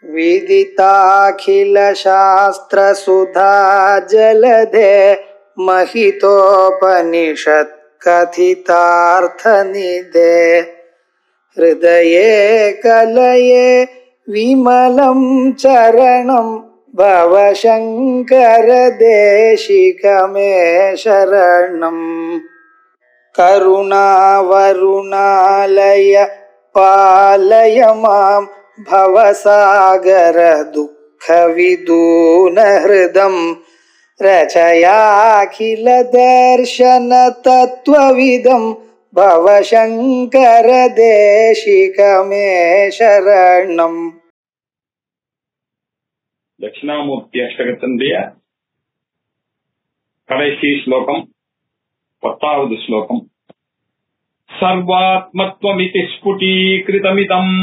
विदिताखिल शास्त्र सुधा जलधे महितोपनिषत् कथितार्थ निधे हृदये कलये विमलं चरणं भवशंकर देशिकमे शरणम्। करुणावरुणालय पालय मां भवसागर दुःख विदून हृदं रचयाखिल दर्शन तत्त्वविदं भवशंकर देशिकमे शरणम्. தட்சிணாமூர்த்தி அஷ்டகத்தினுடைய கடைசி ஸ்லோகம் 10வது ஸ்லோகம். சர்வாத்மத்வமிதி ஸ்புடீகிருதமிதம்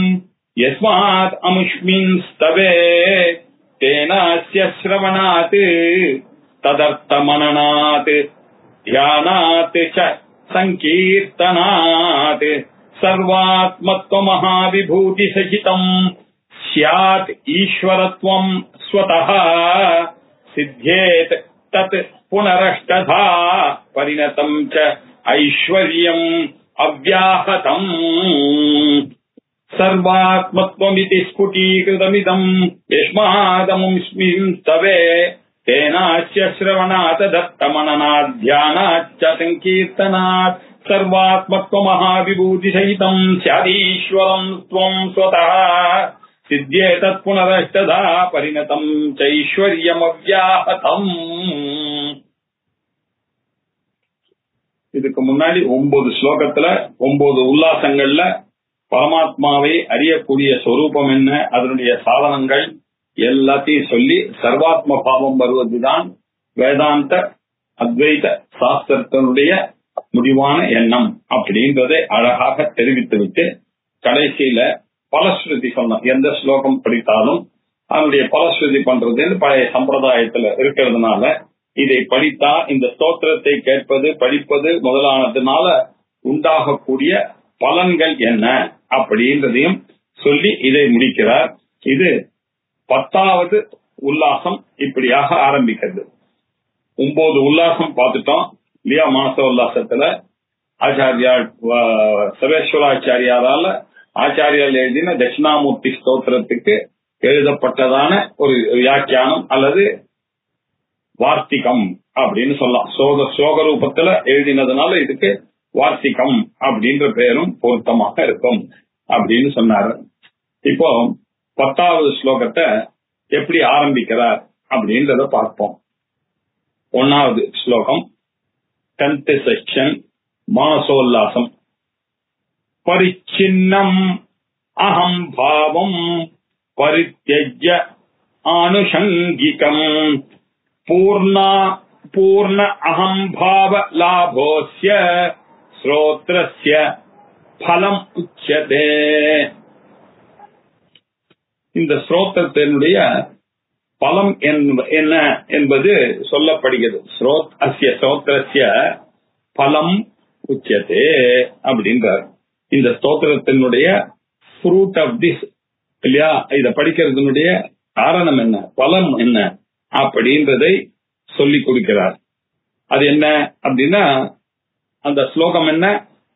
யஸ்மாத் அமுஷ்மின் ஸ்தவே தேனாஸ்ய ஸ்ரவணாத் ததர்த்த மனநாத் தியானாத் ச சங்கீர்த்தனாத் சர்வாத்மத்வ மகாவிபூதி சகிதம் ஸ்யாத் ஈஸ்வரத்வம் ஸ்வதஹ சித்யேத் தத் புனரஷ்டதா பரிணதம் ச ஐஸ்வர்யம் அவ்யாஹதம். சர்வாத்மத்வமிதி ஸ்புடீகிருதமிதம் யஸ்மாதமுஸ்மின் தவே தேனாஸ்ய ஸ்ரவணாத் தத்தமனநாத் தியானாத் ச சங்கீர்த்தனாத் சர்வாத்மத்வ மகாவிபூதி சகிதம் ஸ்யாதீஸ்வரம் த்வம் ஸ்வதஹ சித்யே தத் புனரஷ்டதா பரிணதம் சைஸ்வர்யம் அவ்யாஹதம். இதுக்கு முன்னாடி 9 ஸ்லோகத்துல 9 உல்லாசங்கள்ல பரமாத்மாவை அறியக்கூடிய சொரூபம் என்ன, அதனுடைய சாதனங்கள் எல்லாத்தையும் சொல்லி சர்வாத்ம பாவம் வருவதுதான் வேதாந்த அத்வைத சாஸ்திரத்தினுடைய முடிவான எண்ணம் அப்படின்றதை அழகாக தெரிவித்துவிட்டு கடைசியில பலஸ்ருதி சொன்னோம். எந்த ஸ்லோகம் படித்தாலும் அதனுடைய பலஸ்ருதி பண்றது பழைய சம்பிரதாயத்துல இருக்கிறதுனால இதை படித்தா இந்த ஸ்தோத்திரத்தை கேட்பது படிப்பது முதலானதுனால உண்டாகக்கூடிய பலன்கள் என்ன அப்படின்றதையும் சொல்லி இதை முடிக்கிறார். இது 10வது உல்லாசம் இப்படியாக ஆரம்பிக்கிறது. 9 உல்லாசம் பார்த்துட்டோம் இல்லையா? மானச உல்லாசத்துல ஆச்சாரியார் சர்வேஸ்வராச்சாரியாரால ஆச்சாரியால் எழுதின தட்சிணாமூர்த்தி ஸ்தோத்திரத்துக்கு எழுதப்பட்டதான ஒரு வியாக்கியானம் அல்லது வார்த்திகம் அப்படின்னு சொல்லலாம். சோக ரூபத்துல எழுதினதுனால இதுக்கு வார்த்திகம் அப்படின்ற பெயரும் பொருத்தமாக இருக்கும் அப்படின்னு சொன்னாரு. இப்போ 10வது ஸ்லோகத்தை எப்படி ஆரம்பிக்கிறார் அப்படின்றத பார்ப்போம். 1வது ஸ்லோகம் 10th செக்ஷன் மானசோல்லாசம். பரிச்சின்னம் அகம் பாவம் பரித்யஜ்ய ஆனுஷங்கிகம் பூர்ண அகம் பாவ லாபோஸ்ய ஸ்ரோத்ரஸ்ய பலம் உச்சதே. இந்த ஸ்ரோத்திரத்தினுடைய பலம் என்ன என்பது சொல்லப்படுகிறது. ஸ்ரோத்ரஸ்ய பலம் உச்சதே அப்படின்றார். இந்த ஸ்தோத்திரத்தினுடைய ஃப்ரூட் ஆஃப் திஸ் இல்லையா, இத படிக்கிறதுனுடைய காரணம் என்ன, பலம் என்ன அப்படின்றதை சொல்லி கொடுக்கிறார். அது என்ன அப்படின்னா அந்த ஸ்லோகம் என்ன,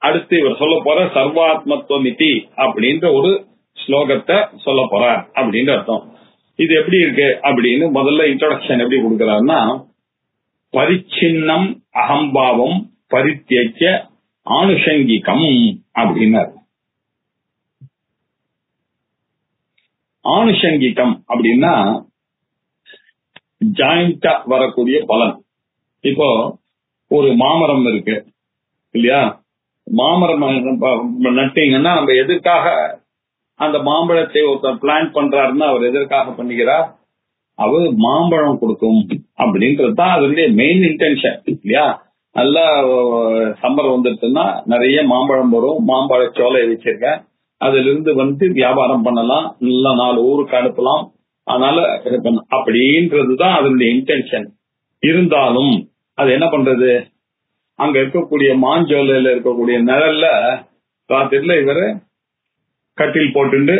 அடுத்து இவர் சொல்ல போற சர்வாத்மத்வமிதி அப்படின்ற ஒரு ஸ்லோகத்தை சொல்ல போறார் அப்படின்ற அர்த்தம். இது எப்படி இருக்கு அப்படின்னு முதல்ல இன்ட்ரோடக்ஷன் எப்படி கொடுக்கிறாருன்னா, பரிச்சின்னம் அகம்பாவம் பரித்யஜ்ய ஆனுஷங்கிகம் அப்படின்னாரு. ஆனுஷங்கிகம் அப்படின்னா ஜாயிண்டா வரக்கூடிய பலன். இப்போ ஒரு மாமரம் இருக்கு இல்லையா, மாமரம் நட்டீங்கன்னா நம்ம எதற்காக அந்த மாம்பழத்தை ஒருத்தர் பிளான் பண்றாருன்னா அவர் எதற்காக பண்ணிக்கிறார், அவர் மாம்பழம் கொடுக்கும் அப்படின்றதுதான் அதனுடைய மெயின் இன்டென்ஷன் இல்லையா. நல்லா சம்மர் வந்துருச்சுன்னா நிறைய மாம்பழம் வரும், மாம்பழ சோலை வச்சிருக்கேன், அதுல இருந்து வியாபாரம் பண்ணலாம், நல்லா 4 ஊருக்கு அனுப்பலாம், அதனால அப்படின்றதுதான் அதனுடைய இன்டென்ஷன். இருந்தாலும் அது என்ன பண்றது, அங்க இருக்கக்கூடிய மாஞ்சோலையில இருக்கக்கூடிய நிழல்ல ராத்திரில இவரு கட்டில் போட்டு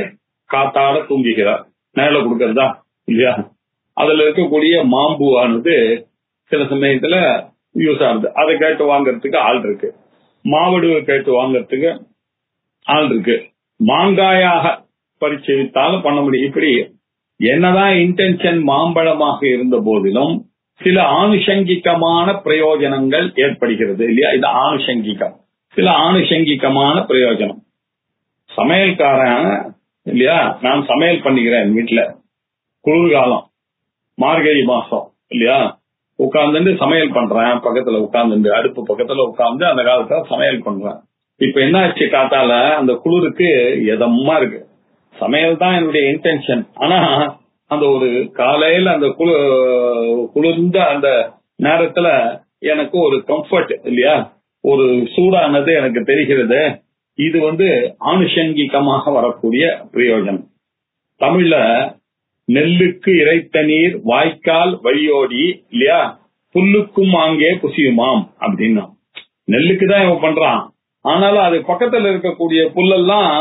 காத்தாட தூங்குகிறார் நேரில் கொடுக்கறதா இல்லையா? அதுல இருக்கக்கூடிய மாம்பூ ஆனது சில சமயத்துல யூஸ் ஆகுது. அதை கேட்டு வாங்கறதுக்கு ஆள் இருக்கு. மாவடு கேட்டு வாங்கறதுக்கு ஆள் இருக்கு. மாங்காயாக பரிச்சயித்தாலும் பண்ண முடியும். இப்படி என்னதான் இன்டென்ஷன் மாம்பழமாக இருந்த போதிலும் சில ஆணுஷங்கிகமான பிரயோஜனங்கள் ஏற்படுகிறது இல்லையா? இது ஆணுஷங்கிகம். சில ஆணுஷங்கிகமான பிரயோஜனம். சமையல்காரன் இல்லையா, நான் சமையல் பண்ணிக்கிறேன் வீட்டுல, குளிர்காலம் மார்கழி மாசம் இல்லையா, உட்கார்ந்து சமையல் பண்றேன், பக்கத்துல உட்கார்ந்து அடுப்பு பக்கத்துல உட்கார்ந்து அந்த காலத்துல சமையல் பண்றேன். இப்ப என்ன ஆச்சு, காத்தால அந்த குளிருக்கு எதமா இருக்கு. சமையல் தான் என்னுடைய இன்டென்ஷன். ஆனா அந்த ஒரு காலையில அந்த குளிர்ந்த அந்த நேரத்துல எனக்கு ஒரு கம்ஃபர்ட் இல்லையா, ஒரு சூடானது எனக்கு தெரிகிறது. இது ஆணுஷங்கிகமாக வரக்கூடிய பிரயோஜனம். தமிழ்ல நெல்லுக்கு இறைத்த நீர் வாய்க்கால் வழியோடி இல்லையா, புல்லுக்கும் அங்கே புசியுமாம் அப்படின்னா. நெல்லுக்கு தான் இவன் பண்றான், ஆனாலும் அது பக்கத்துல இருக்கக்கூடிய புல்லெல்லாம்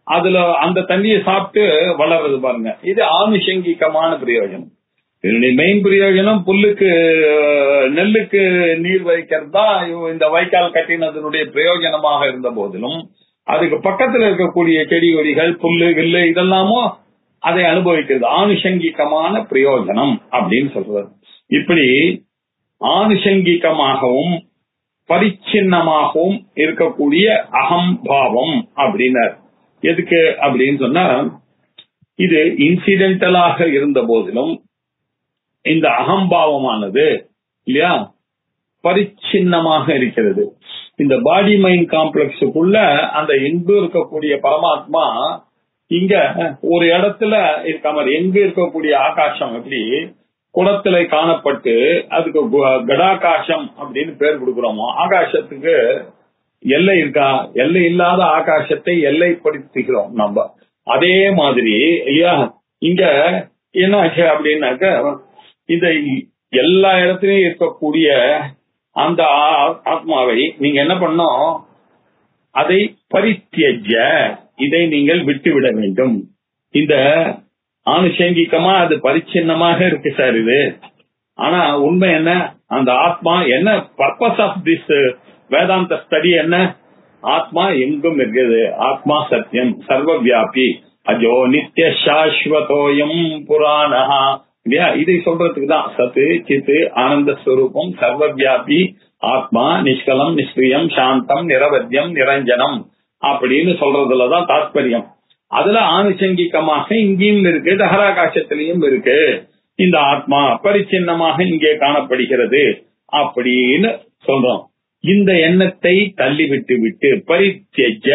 அதுல அந்த தண்ணியை சாப்பிட்டு வளர்றது பாருங்க. இது ஆணுஷங்கிகமான பிரயோஜனம். இதனுடைய மெயின் பிரயோஜனம் புல்லுக்கு நெல்லுக்கு நீர் வைக்கிறது தான் இந்த வாய்க்கால் கட்டினதனுடைய பிரயோஜனமாக இருந்த போதிலும் அதுக்கு பக்கத்துல இருக்கக்கூடிய செடி கொடிகள் புல்லு வில்லு இதெல்லாமும் அதை அனுபவிக்கிறது. ஆணுஷங்கிகமான பிரயோஜனம் அப்படின்னு சொல்றது. இப்படி ஆணுஷங்கிகமாகவும் பரிச்சின்னமாகவும் இருக்கக்கூடிய அகம்பாவம் அப்படின்னார். எதுக்கு அப்படின்னு சொன்னா, இது இன்சிடென்டலாக இருந்த போதிலும் இந்த அகம்பாவமானது இல்லையா பரிச்சின்னமாக இருக்கிறது. இந்த பாடி மைண்ட் காம்ப்ளெக்ஸுக்குள்ள அந்த எங்கு இருக்கக்கூடிய பரமாத்மா இங்க ஒரு இடத்துல இருக்க மாதிரி, எங்க இருக்கக்கூடிய ஆகாசம் எப்படி குடத்துல காணப்பட்டு அதுக்கு கடாகாசம் அப்படின்னு பேர் கொடுக்கிறோமோ, ஆகாசத்துக்கு எல்லை இருக்கா? எல்லை இல்லாத ஆகாசத்தை எல்லைப்படுத்துகிறோம் நம்ம. அதே மாதிரி ஐயா இங்க என்ன ஆச்சு அப்படின்னாக்க, இந்த எல்லா இடத்துலயும் இருக்கக்கூடிய அந்த ஆத்மாவை நீங்க என்ன பண்ணோம், அதை பரித்தியஜ, இதை நீங்கள் விட்டுவிட வேண்டும். இந்த ஆணுஷங்கிகமா அது பரிச்சின்னமாக இருக்கு சார் இது. ஆனா உண்மை என்ன, அந்த ஆத்மா என்ன, பர்பஸ் ஆஃப் திஸ் வேதாந்த ஸ்டடி என்ன, ஆத்மா எங்கும் இருக்குது. ஆத்மா சத்தியம், சர்வ வியாபி, அஜோ நித்திய சாஸ்வதோயம் புராணஹா இல்லையா, இதை சொல்றதுக்கு தான் சத்து சித்து ஆனந்த ஸ்வரூபம் சர்வ வியாபி ஆத்மா நிஷ்கலம் நிஷ்கிரியம் சாந்தம் நிரவத்தியம் நிரஞ்சனம் அப்படின்னு சொல்றதுலதான் தாத்பரியம். அதுல ஆணுஷங்கிகமாக இங்கேயும் இருக்கு, தகராகாசத்திலையும் இருக்கு. இந்த ஆத்மா பரிச்சின்னமாக இங்கே காணப்படுகிறது அப்படின்னு சொல்றோம். இந்த எண்ணத்தை தள்ளிவிட்டு விட்டு பரித்தியஜ,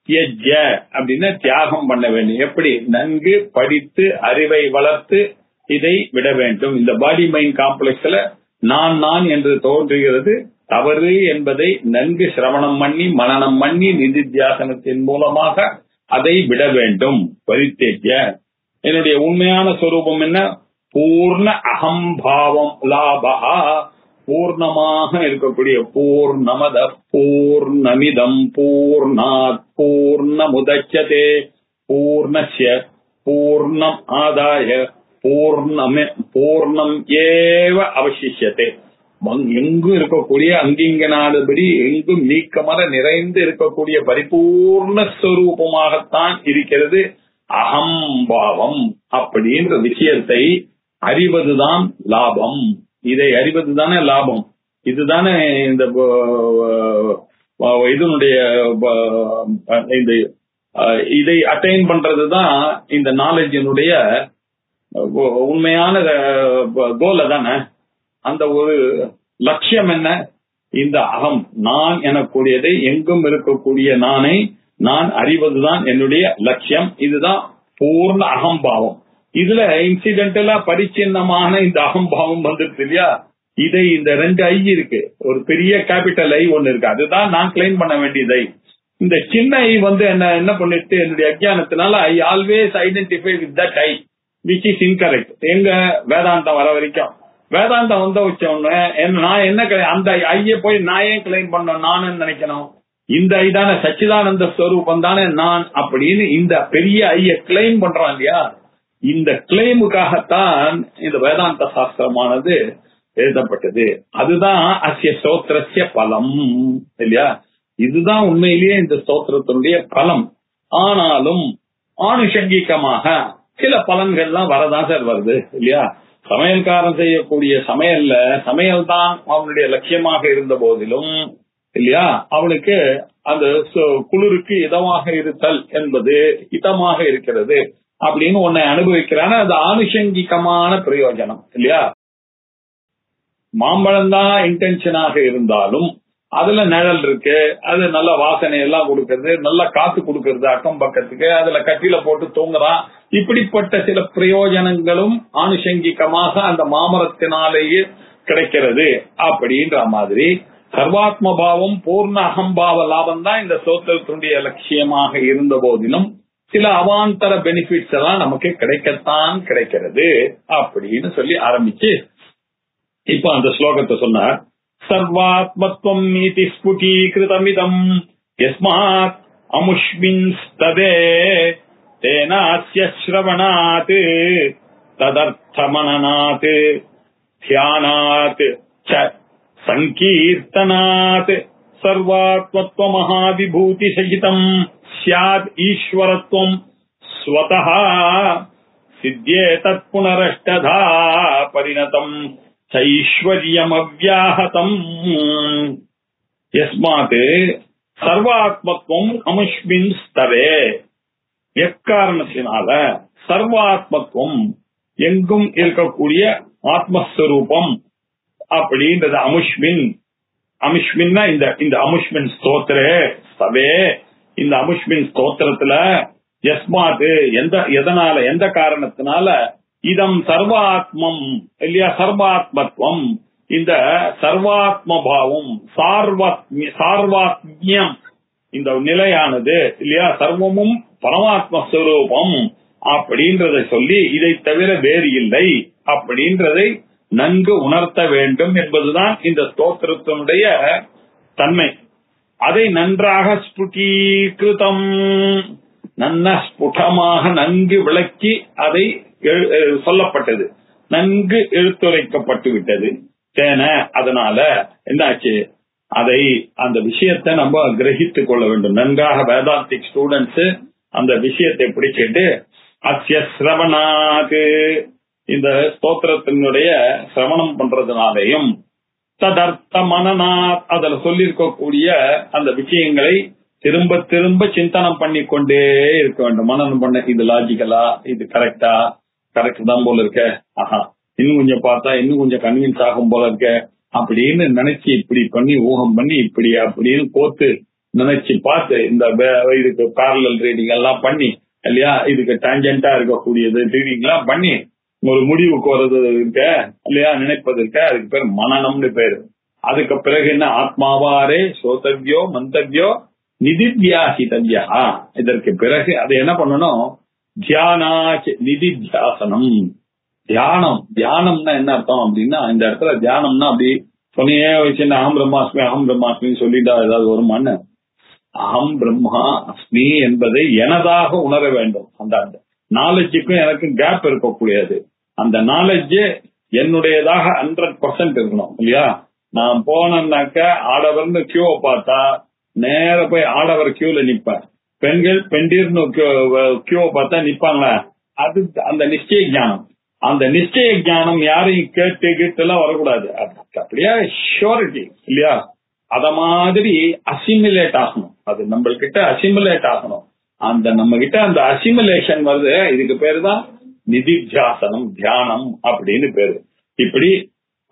தியஜ அப்படின்னா தியாகம் பண்ண வேண்டும். எப்படி? நன்கு படித்து அறிவை வளர்த்து இதை விட வேண்டும். இந்த பாடி மைண்ட் காம்ப்ளெக்ஸ்ல நான் நான் என்று தோன்றுகிறது தவறு என்பதை நன்கு சிரவணம் பண்ணி மனனம் பண்ணி நிதித்தியாசனத்தின் மூலமாக அதை விட வேண்டும். பரித்தேஜ, என்னுடைய உண்மையான ஸ்வரூபம் என்ன? பூர்ண அகம்பாவம் லாபஹா, பூர்ணமாக இருக்கக்கூடிய பூர்ணமத பூர்ணமிதம் பூர்ணாத் பூர்ணமுதச்யதே பூர்ணஸ்ய பூர்ணம் ஆதாய பூர்ணம் ஏவ அவசிஷ்யதே. எங்கும் இருக்கக்கூடிய அங்கிங்கனாதபடி எங்கும் நீக்கமர நிறைந்து இருக்கக்கூடிய பரிபூர்ண ஸ்வரூபமாகத்தான் இருக்கிறது அகம்பாவம் அப்படின்ற விஷயத்தை அறிவதுதான் லாபம். இதை அறிவதுதானே லாபம். இதுதானே இந்த இதனுடைய இதை அட்டைன் பண்றதுதான் இந்த நாலேஜினுடைய உண்மையான கோல் தானே. அந்த ஒரு லட்சியம் என்ன? இந்த அகம் நான் எனக்கூடியதை எங்கும் இருக்கக்கூடிய நானை நான் அறிவதுதான் என்னுடைய லட்சியம். இதுதான் பூர்ண அகம்பாவம். இதுல இன்சிடென்டலா பரிச்சின்னமான இந்த அகம்பாவம் வந்துருக்கு இல்லையா, இதை இந்த 2 ஐ இருக்கு. ஒரு பெரிய கேபிட்டல் ஐ ஒன்னு இருக்கு, அதுதான் நான் கிளைம் பண்ண வேண்டியதை. இந்த சின்ன ஐ என்ன பண்ணிட்டு என்னுடைய அஜ்ஞானத்தினால I always identify with that I which is incorrect. எங்க வேதாந்தம் வர வரைக்கும் வேதாந்தம் வச்ச உடனே நான் என்ன அந்த ஐய போய் நான் ஏன் கிளைம் பண்ண, நான் நினைக்கணும். இந்த ஐ தானே சச்சிதானந்த ஸ்வரூபம் தானே நான் அப்படின்னு இந்த பெரிய ஐய கிளைம் பண்றான் இல்லையா. இந்த கிளைமுக்காகத்தான் இந்த வேதாந்த சாஸ்திரமானது எழுதப்பட்டது. அதுதான் அஸ்ய ஸ்தோத்திரஸ்ய பலம் இல்லையா? இதுதான் உண்மையிலேயே இந்த ஸ்தோத்திரத்தினுடைய பலம். ஆனாலும் ஆணுஷங்கிகமாக சில பலன்கள்லாம் வரதான் சார் வருது இல்லையா? சமையல்காரன் செய்யக்கூடிய சமையல் தான் அவனுடைய லட்சியமாக இருந்த போதிலும் இல்லையா, அவனுக்கு அந்த குளிருக்கு இதமாக இருத்தல் என்பது இதமாக இருக்கிறது அப்படின்னு ஒன்னை அனுபவிக்கிறான அது ஆனுஷங்கிகமான பிரயோஜனம் இல்லையா? மாம்பழம் தான் இன்டென்ஷனாக இருந்தாலும் அதுல நிழல் இருக்கு, அது நல்ல வாசனை எல்லாம் கொடுக்கறது, நல்ல காத்து கொடுக்கறது அக்கம் பக்கத்துக்கு, அதுல கட்டில போட்டு தூங்குறான். இப்படிப்பட்ட சில பிரயோஜனங்களும் ஆனுஷங்கிகமாக அந்த மாமரத்தினாலேயே கிடைக்கிறது. அப்படின்ற மாதிரி சர்வாத்ம பாவம் பூர்ண அகம்பாவ லாபம் தான் இந்த ஸ்தோத்திரத்தினுடைய லட்சியமாக இருந்த போதிலும் சில அவாந்தர பெனிஃபிட்ஸ் எல்லாம் நமக்கு கிடைக்கத்தான் கிடைக்கிறது அப்படின்னு சொல்லி ஆரம்பிச்சு இப்ப அந்த ஸ்லோகத்தை சொன்னார். சர்வாத்மத்வம் நீதி ஸ்புடீகிருதமிதம் யஸ்மாத் அமுஷ்மின்ஸ்ததே தேனாஸ்ய ஸ்ரவணாத் ததர்த்தமனநாத் தியானாத் ச சங்கீர்த்தனாத் சர்வாத்மத்வ மகாவிபூதி சகிதம் ஸ்யாத் ஈஸ்வரத்வம் ஸ்வதஹ சித்யேதத் புனரஷ்டதா பரிணதம் ஐஸ்வர்யமவ்யாஹதம். யஸ்மாத் சர்வாத்மத்வம் அமுஷ்மின் ஸ்தவே, எக்காரணத்தினால சர்வாத்மத்துவம் எங்கும் இருக்கக்கூடிய ஆத்மஸ்வரூபம் அப்படின்றது அமுஷ்மின்னா இந்த அமுஷ்மின் ஸ்தோத்திரே ஸ்தவே, இந்த அமுஷ்மின் ஸ்தோத்திரத்துல யஸ்மாத் எதனால எந்த காரணத்தினால இதம் சர்வாத்மம் இல்லையா, சர்வாத்மத்துவம் இந்த சர்வாத்ம பாவம் சார்வாத்மியம் இந்த நிலையானது இல்லையா, சர்வமும் பரமாத்மஸ்வரூபம் அப்படின்றதை சொல்லி இதை தவிர வேறு இல்லை அப்படின்றதை நன்கு உணர்த்த வேண்டும் என்பதுதான் இந்த ஸ்தோத்திரத்தினுடைய தன்மை. அதை நன்றாக ஸ்புடீகிருதம் ஸ்புடமாக நன்கு விளக்கி அதை சொல்லப்பட்டது, நன்கு எடுத்துரைக்கப்பட்டு விட்டது. அதனால என்னாச்சு, அதை அந்த விஷயத்தை நம்ம கிரகித்துக் கொள்ள வேண்டும். நன்றாக வேதாந்திக் ஸ்டூடெண்ட்ஸ் அந்த விஷயத்தை பிடிச்சிட்டு அஸ்ய ஸ்ரவணாத் இந்த ஸ்தோத்திரத்தினுடைய சிரவணம் பண்றதுனாலையும் ததர்த்த மனநாத் அதுல சொல்லியிருக்கக்கூடிய அந்த விஷயங்களை திரும்ப திரும்ப சிந்தனம் பண்ணி கொண்டே இருக்க வேண்டும். மனனம் பண்ண இது லாஜிக்கலா, இது கரெக்ட் தான் போல இருக்க, ஆஹா இன்னும் கொஞ்சம் பார்த்தா இன்னும் கொஞ்சம் கன்வின்ஸ் ஆகும் போல இருக்க அப்படின்னு நினைச்சு இப்படி பண்ணி ஊகம் பண்ணி இப்படி அப்படின்னு கோத்து நினைச்சு பார்த்து இந்த இதுக்கு பேரலல் ரீடிங் எல்லாம் பண்ணி இல்லையா, இதுக்கு டான்ஜென்டா இருக்கக்கூடியது ரீடிங் எல்லாம் பண்ணி ஒரு முடிவுக்கு வர்றது இருக்க இல்லையா, நினைப்பது இருக்க, அதுக்கு பேர் மனநம்னு பேரு. அதுக்கு பிறகு என்ன, ஆத்மாவாரே சோதவ்யோ மந்தவ்யோ நிதித்தியாசிதவ்யா. இதற்கு பிறகு அது என்ன பண்ணணும், நிதித்தியாசனம் தியானம்னா என்ன அர்த்தம் அப்படின்னா, இந்த இடத்துல தியானம்னா அப்படி சொன்னையே வச்சு அகம் பிரம்மாஸ்மி சொல்லிட்டா ஏதாவது ஒரு மண்ணு. அகம் பிரம்மா அஸ்மி என்பதை எனதாக உணர வேண்டும். அந்த நாலேஜுக்கும் எனக்கு கேப் இருக்கக்கூடியது. அந்த நாலேஜ் என்னுடையதாக 100% இருக்கணும் இல்லையா. நான் போனேன்னாக்க ஆடவர்னு கியூவை பார்த்தா நேர போய் ஆடவர் கியூல நிப்பேன், பெண்கள் பெண்டீர்னு கியூவை பார்த்தா நிப்பாங்களா, அது அந்த நிச்சய ஞானம். அந்த நிச்சய ஞானம் யாரையும் கேட்டு எல்லாம் வரக்கூடாது. அப்படியே ஷூரிட்டி இல்லையா, அத மாதிரி அசிமுலேட் ஆகணும். அது நம்மள்கிட்ட அசிமுலேட் ஆகணும். அந்த நம்ம கிட்ட அந்த அசிமுலேஷன் வருது, இதுக்கு பேரு தான் நிதித்தியாசனம் தியானம் அப்படின்னு பேரு. இப்படி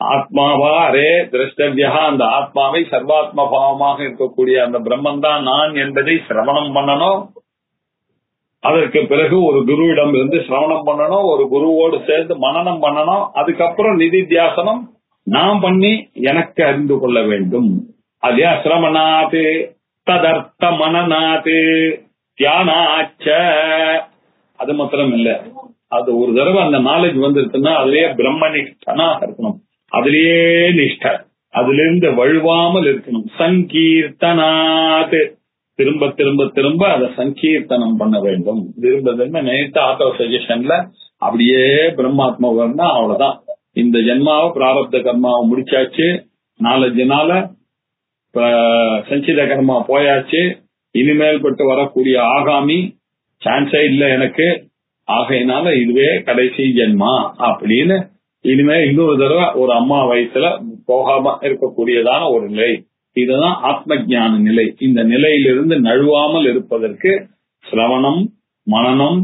ஆத்மாவா அரே திரஷ்டவ்யா, அந்த ஆத்மாவை சர்வாத்ம பாவமாக இருக்கக்கூடிய அந்த பிரம்மன் தான் நான் என்பதை சிரவணம் பண்ணணும். அதற்கு பிறகு ஒரு குருவிடம் இருந்து சிரவணம் பண்ணணும், ஒரு குருவோடு சேர்ந்து மனனம் பண்ணணும். அதுக்கப்புறம் நிதித்தியாசனம் நான் பண்ணி எனக்கு அறிந்து கொள்ள வேண்டும். அதே சிரவணாத்து ததர்த்த மனநாத்து தியானாச்ச. அது மாத்திரம் இல்ல, அது ஒரு தடவை அந்த நாலேஜ் வந்துருச்சுன்னா அதுலயே பிரம்ம நிஷ்டனா இருக்கணும், அதுலயே நிஷ்ட, அதுல இருந்து வழுவாமல் இருக்கணும். சங்கீர்த்தனாத் திரும்ப திரும்ப திரும்ப அதை சங்கீர்த்தனம் பண்ண வேண்டும். திரும்ப திரும்ப நேற்று ஆட்டோ சஜஷன்ல அப்படியே பிரம்மாத்மா வரனா அவ்வளவுதான். இந்த ஜென்மாவை பிராரப்த கர்மாவை முடிச்சாச்சு, 4 நாள சஞ்சித கர்மா போயாச்சு, இனிமேல் பட்டு வரக்கூடிய ஆகாமி சான்ஸே இல்லை எனக்கு, ஆகையினால இதுவே கடைசி ஜென்மா அப்படின்னு இனிமே இன்னொரு தடவை ஒரு அம்மா வயசுல போகாம இருக்கக்கூடியதான ஒரு நிலை. இதுதான் ஆத்ம ஞான நிலை. இந்த நிலையிலிருந்து நழுவாமல் இருப்பதற்கு சிரவணம், மனனம்,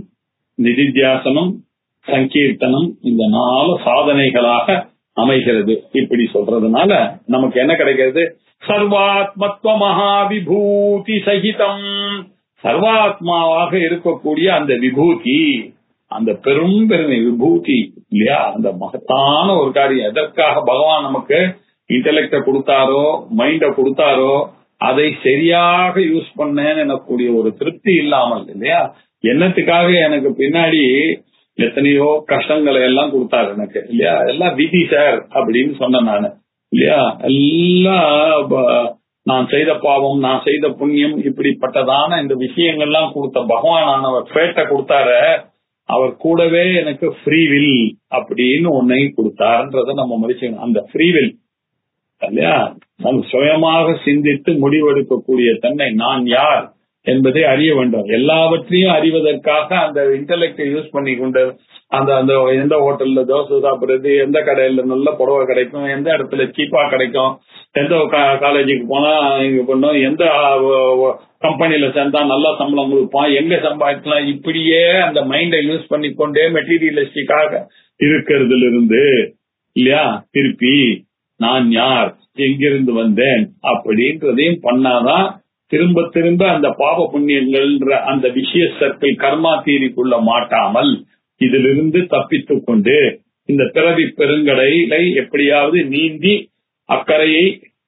நிதித்தியாசனம், சங்கீர்த்தனம் இந்த 4 சாதனைகளாக அமைகிறது. இப்படி சொல்றதுனால நமக்கு என்ன கிடைக்கிறது? சர்வாத்மத்வ மகாவிபூதி சகிதம், சர்வாத்மாவாக இருக்கக்கூடிய அந்த விபூதி, அந்த பெரும் பெருமை விபூதி இல்லையா, அந்த மகத்தான ஒரு காரியம். எதற்காக பகவான் நமக்கு இன்டெலெக்ட கொடுத்தாரோ, மைண்ட கொடுத்தாரோ, அதை சரியாக யூஸ் பண்ணேன்னு எனக்கூடிய ஒரு திருப்தி இல்லாமல் இல்லையா, என்னத்துக்காக எனக்கு பின்னாடி எத்தனையோ கஷ்டங்களை எல்லாம் கொடுத்தாரு எனக்கு இல்லையா, எல்லாம் விதி சார் அப்படின்னு சொன்னேன் நானு இல்லையா, எல்லாம் நான் செய்த பாவம், நான் செய்த புண்ணியம், இப்படிப்பட்டதான இந்த விஷயங்கள்லாம் கொடுத்த பகவானானவர் பேட்டை கொடுத்தாரு. அவர் கூடவே எனக்கு ஃப்ரீவில் அப்படின்னு ஒன்னை கொடுத்தாருன்றத நம்ம மதிச்சுக்கணும். அந்த ஃப்ரீவில் இல்லையா, நம் சுயமாக சிந்தித்து முடிவெடுக்கக்கூடிய தன்னை, நான் யார் என்பதை அறிய வேண்டும். எல்லாவற்றையும் அறிவதற்காக அந்த இன்டெலெக்டை யூஸ் பண்ணி கொண்டு அந்த அந்த எந்த ஹோட்டல்ல தோசை சாப்பிடுறது, எந்த கடையில நல்ல புடவை கிடைக்கும், எந்த இடத்துல சீப்பா கிடைக்கும், எந்த காலேஜுக்கு போனா இங்க பண்ணும், எந்த கம்பெனில சேர்ந்தா நல்லா சம்பளம் கொடுப்பான், எங்க சம்பாதிக்கலாம், இப்படியே அந்த மைண்டை யூஸ் பண்ணி கொண்டே மெட்டீரியலிஸ்டிக்காக இருக்கிறதுல இருந்து இல்லையா, திருப்பி நான் யார், எங்கிருந்து வந்தேன் அப்படின்றதையும் பண்ணாதான் திரும்ப திரும்ப அந்த பாப புண்ணியங்கள்ன்ற அந்த விஷய சர்க்கிள் கர்மா தீரிக்குள்ள மாட்டாமல் இதிலிருந்து தப்பித்துக் கொண்டு இந்த பிறவி பெருங்கடலை எப்படியாவது நீந்தி அக்கறையை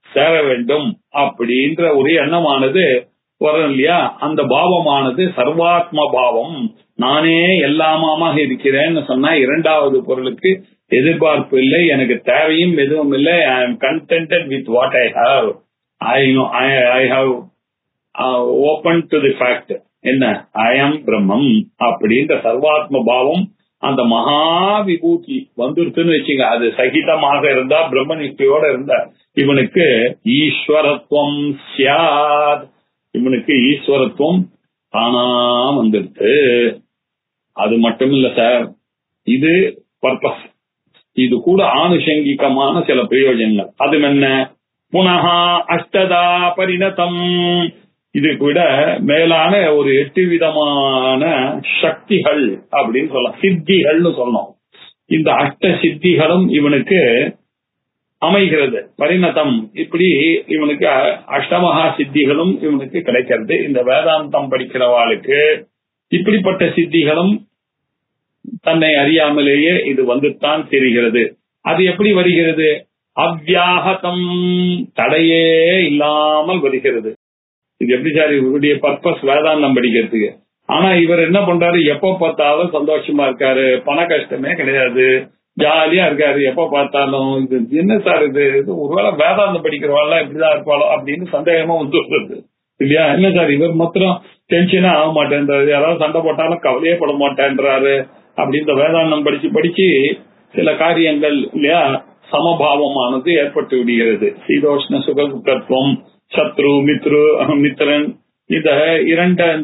சேர வேண்டும் அப்படின்ற ஒரு எண்ணமானது வரும் இல்லையா. அந்த பாவமானது சர்வாத்ம பாவம். நானே எல்லாமாக இருக்கிறேன்னு சொன்னா இரண்டாவது பொருளுக்கு எதிர்பார்ப்பு இல்லை, எனக்கு தேவையும் எதுவும் இல்லை. I am contented with what I have. I have open to the fact, என்ன, ஐ ஆம் பிரம்மம் அப்படின்ற சர்வாத்ம பாவம் அந்த மகா விபூதி வந்துருச்சுன்னு வச்சுங்க. அது சகிதமாக இருந்தா, பிரம்மனிஷ்டையோட இருந்தா இவனுக்கு ஈஸ்வரத்துவம் சியாத், இவனுக்கு ஈஸ்வரத்துவம் தானா வந்துடுது. அது மட்டும் இல்ல சார், இது பர்பஸ், இது கூட ஆனுஷங்கிகமான சில பிரயோஜனங்கள். அது என்ன, புனகா அஷ்டதா பரிணதம், இதுக்கு விட மேலான ஒரு 8 விதமான சக்திகள் அப்படின்னு சொல்லலாம், சித்திகள்னு சொல்லணும். இந்த அஷ்ட சித்திகளும் இவனுக்கு அமைகிறது. பரிணதம், இப்படி இவனுக்கு அஷ்டமகா சித்திகளும் இவனுக்கு கிடைக்கிறது. இந்த வேதாந்தம் படிக்கிறவாளுக்கு இப்படிப்பட்ட சித்திகளும் தன்னை அறியாமலேயே இது வந்துத்தான் தெரிகிறது. அது எப்படி வருகிறது? அவ்யாஹதம், தடையே இல்லாமல் வருகிறது. இது எப்படி சார், இவருடைய பர்பஸ் வேதாந்தம் படிக்கிறதுக்கு. ஆனா இவர் என்ன பண்றாரு, எப்ப பார்த்தாலும் சந்தோஷமா இருக்காரு, பண கஷ்டமே கிடையாது, ஜாலியா இருக்காரு எப்ப பார்த்தாலும். இது என்ன சார், இது ஒருவேளை வேதாந்தம் படிக்கிறவாள் இப்படிதான் இருப்பாளோ அப்படின்னு சந்தேகமா வந்துடுறது இல்லையா. என்ன சார் இவர் மாத்திரம் டென்ஷனே ஆக மாட்டேன்றாரு, யாராவது சண்டை போட்டாலும் கவலையே பட மாட்டேன்றாரு அப்படின்னு வேதாந்தம் படிச்சு படிச்சு சில காரியங்கள் இல்லையா சமபாவமானது ஏற்பட்டு விடுகிறது. சீதோஷ்ண சுகத்துவம், சத்ரு மித்ரன், இந்த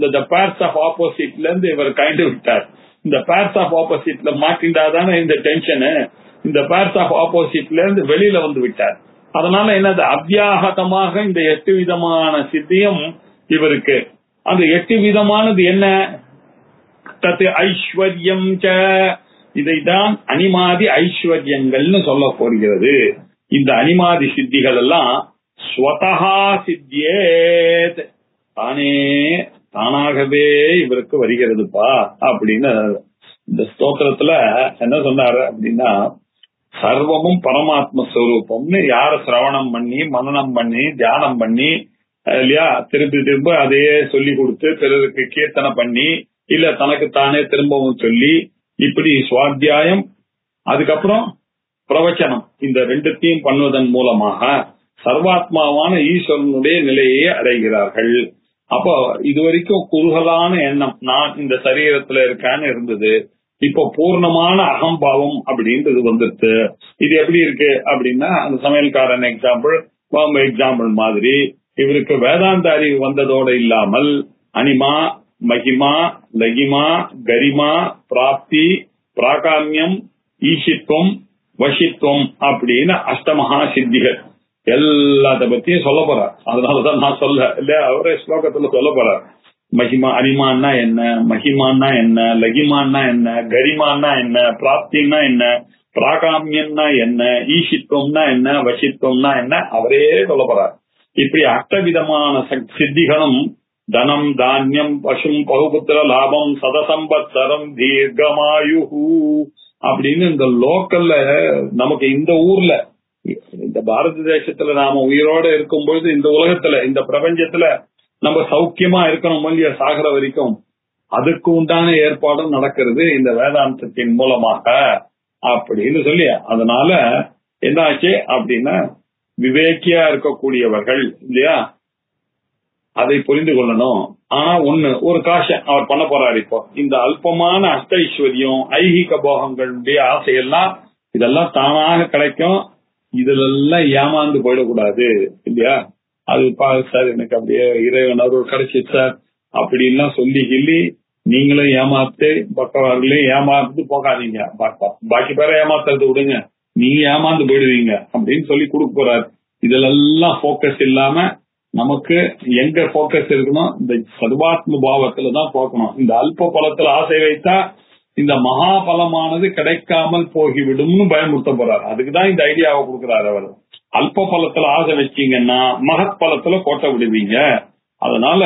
இந்த பேர்ஸ் ஆஃப் ஆப்போசிட்ல இருந்து இவர் கைண்டு விட்டார். இந்த பேர்ஸ் ஆஃப் ஆப்போசிட்ல மாட்டிண்டாதானே இந்த டென்ஷனு, இந்த பேர்ஸ் ஆஃப் ஆப்போசிட்ல இருந்து வெளியில வந்து விட்டார். அதனால என்னது, அவ்யாகதமாக இந்த 8 விதமான சித்தியும் இவருக்கு. அந்த 8 விதமானது என்ன, தத்து ஐஸ்வர்யம் ச, இதைதான் அனிமாதி ஐஸ்வர்யங்கள்னு சொல்ல போகிறது. இந்த அனிமாதி சித்திகள் எல்லாம் ஸ்வதஹா சித்தியேத், தானாகவே இவருக்கு வருகிறதுப்பா அப்படின்னு இந்த ஸ்தோத்திரத்துல என்ன சொன்னாரு அப்படின்னா, சர்வமும் பரமாத்ம ஸ்வரூபம்னு யார சிரவணம் பண்ணி மனனம் பண்ணி தியானம் பண்ணி இல்லையா, திரும்ப திரும்ப அதையே சொல்லி கொடுத்து பிறருக்கு கீர்த்தனை பண்ணி இல்ல தனக்கு தானே திரும்பவும் சொல்லி இப்படி சுவாத்தியாயம் அதுக்கப்புறம் பிரவச்சனம் இந்த ரெண்டுத்தையும் பண்ணுவதன் மூலமாக சர்வாத்மாவான ஈஸ்வரனுடைய நிலையை அடைகிறார்கள். அப்போ இதுவரைக்கும் குறுகலான எண்ணம், நான் இந்த சரீரத்துல இருக்கான்னு இருந்தது. இப்போ பூர்ணமான அகம்பாவம் அப்படின்றது வந்துருச்சு. இது எப்படி இருக்கு அப்படின்னா, அந்த சமையல்காரன் எக்ஸாம்பிள், பாம்பு எக்ஸாம்பிள் மாதிரி இவருக்கு வேதாந்த அறிவு வந்ததோட இல்லாமல் அனிமா, மகிமா, லகிமா, கரிமா, பிராப்தி, பிராகாமியம், ஈஷித்துவம், வசித்துவம் அப்படின்னு அஷ்டமகா சித்திகள் எல்லாத்த பத்தியும் சொல்ல போறார். அதனாலதான் நான் சொல்ல இல்லையா, அவரே ஸ்லோகத்துல சொல்ல போறார். மகிமா, அனிமான்னா என்ன, மகிமான்னா என்ன, லகிமான்னா என்ன, கரிமான்னா என்ன, பிராப்தின்னா என்ன, பிராகாமியம்னா என்ன, ஈஷித்துவம்னா என்ன, வசித்துவம்னா என்ன, அவரே சொல்ல போறார். இப்படி அஷ்டவிதமான சித்திகளும் தனம், தானியம், பசும், பகுபுத்திர லாபம், சதசம்பத்சரம், தீர்க்கமாயு அப்படின்னு இந்த லோக்கல்ல நமக்கு இந்த ஊர்ல இந்த பாரத தேசத்துல நாம உயிரோட இருக்கும் பொழுது இந்த உலகத்துல இந்த பிரபஞ்சத்துல நம்ம சௌக்கியமா இருக்கணும் இல்லையா சாகர வரைக்கும், அதுக்கு உண்டான ஏற்பாடும் நடக்கிறது இந்த வேதாந்தத்தின் மூலமாக அப்படின்னு சொல்லி, அதனால என்னாச்சு அப்படின்னா விவேக்கியா இருக்கக்கூடியவர்கள் இல்லையா அதை புரிந்து கொள்ளணும். ஆனா ஒரு காஷன் அவர் பண்ண போறாரு. இப்போ இந்த அல்பமான அஷ்ட ஐஸ்வர்யம், ஐகிக போகங்களுடைய ஆசையெல்லாம் இதெல்லாம் தானாக கிடைக்கும், இதுல எல்லாம் ஏமாந்து போயிடக்கூடாது இல்லையா. அது சார் எனக்கு அப்படியே இறைவன் அருள் கிடைச்சிச்சு சார் அப்படின்லாம் சொல்லி கிள்ளி நீங்களும் ஏமாத்து பக்கவார்களையும் ஏமாந்து போகாதீங்க, பாக்கி பேரை ஏமாத்துறது விடுங்க, நீங்க ஏமாந்து போயிடுவீங்க அப்படின்னு சொல்லி கொடுக்க போறாரு. இதுல எல்லாம் போக்கஸ் இல்லாம நமக்கு எங்க போக்கஸ் இருக்கணும், இந்த சர்வாத்ம பாவத்துலதான் போக்கணும். இந்த அல்ப பலத்துல ஆசை வைத்தா இந்த மகா பலமானது கிடைக்காமல் போகிவிடும்னு பயமுறுத்த போறாரு. அதுக்குதான் இந்த ஐடியாவை கொடுக்கிறாரு அவர். அல்ப பலத்துல ஆசை வச்சீங்கன்னா மகத் பலத்துல கோட்டை விடுவீங்க. அதனால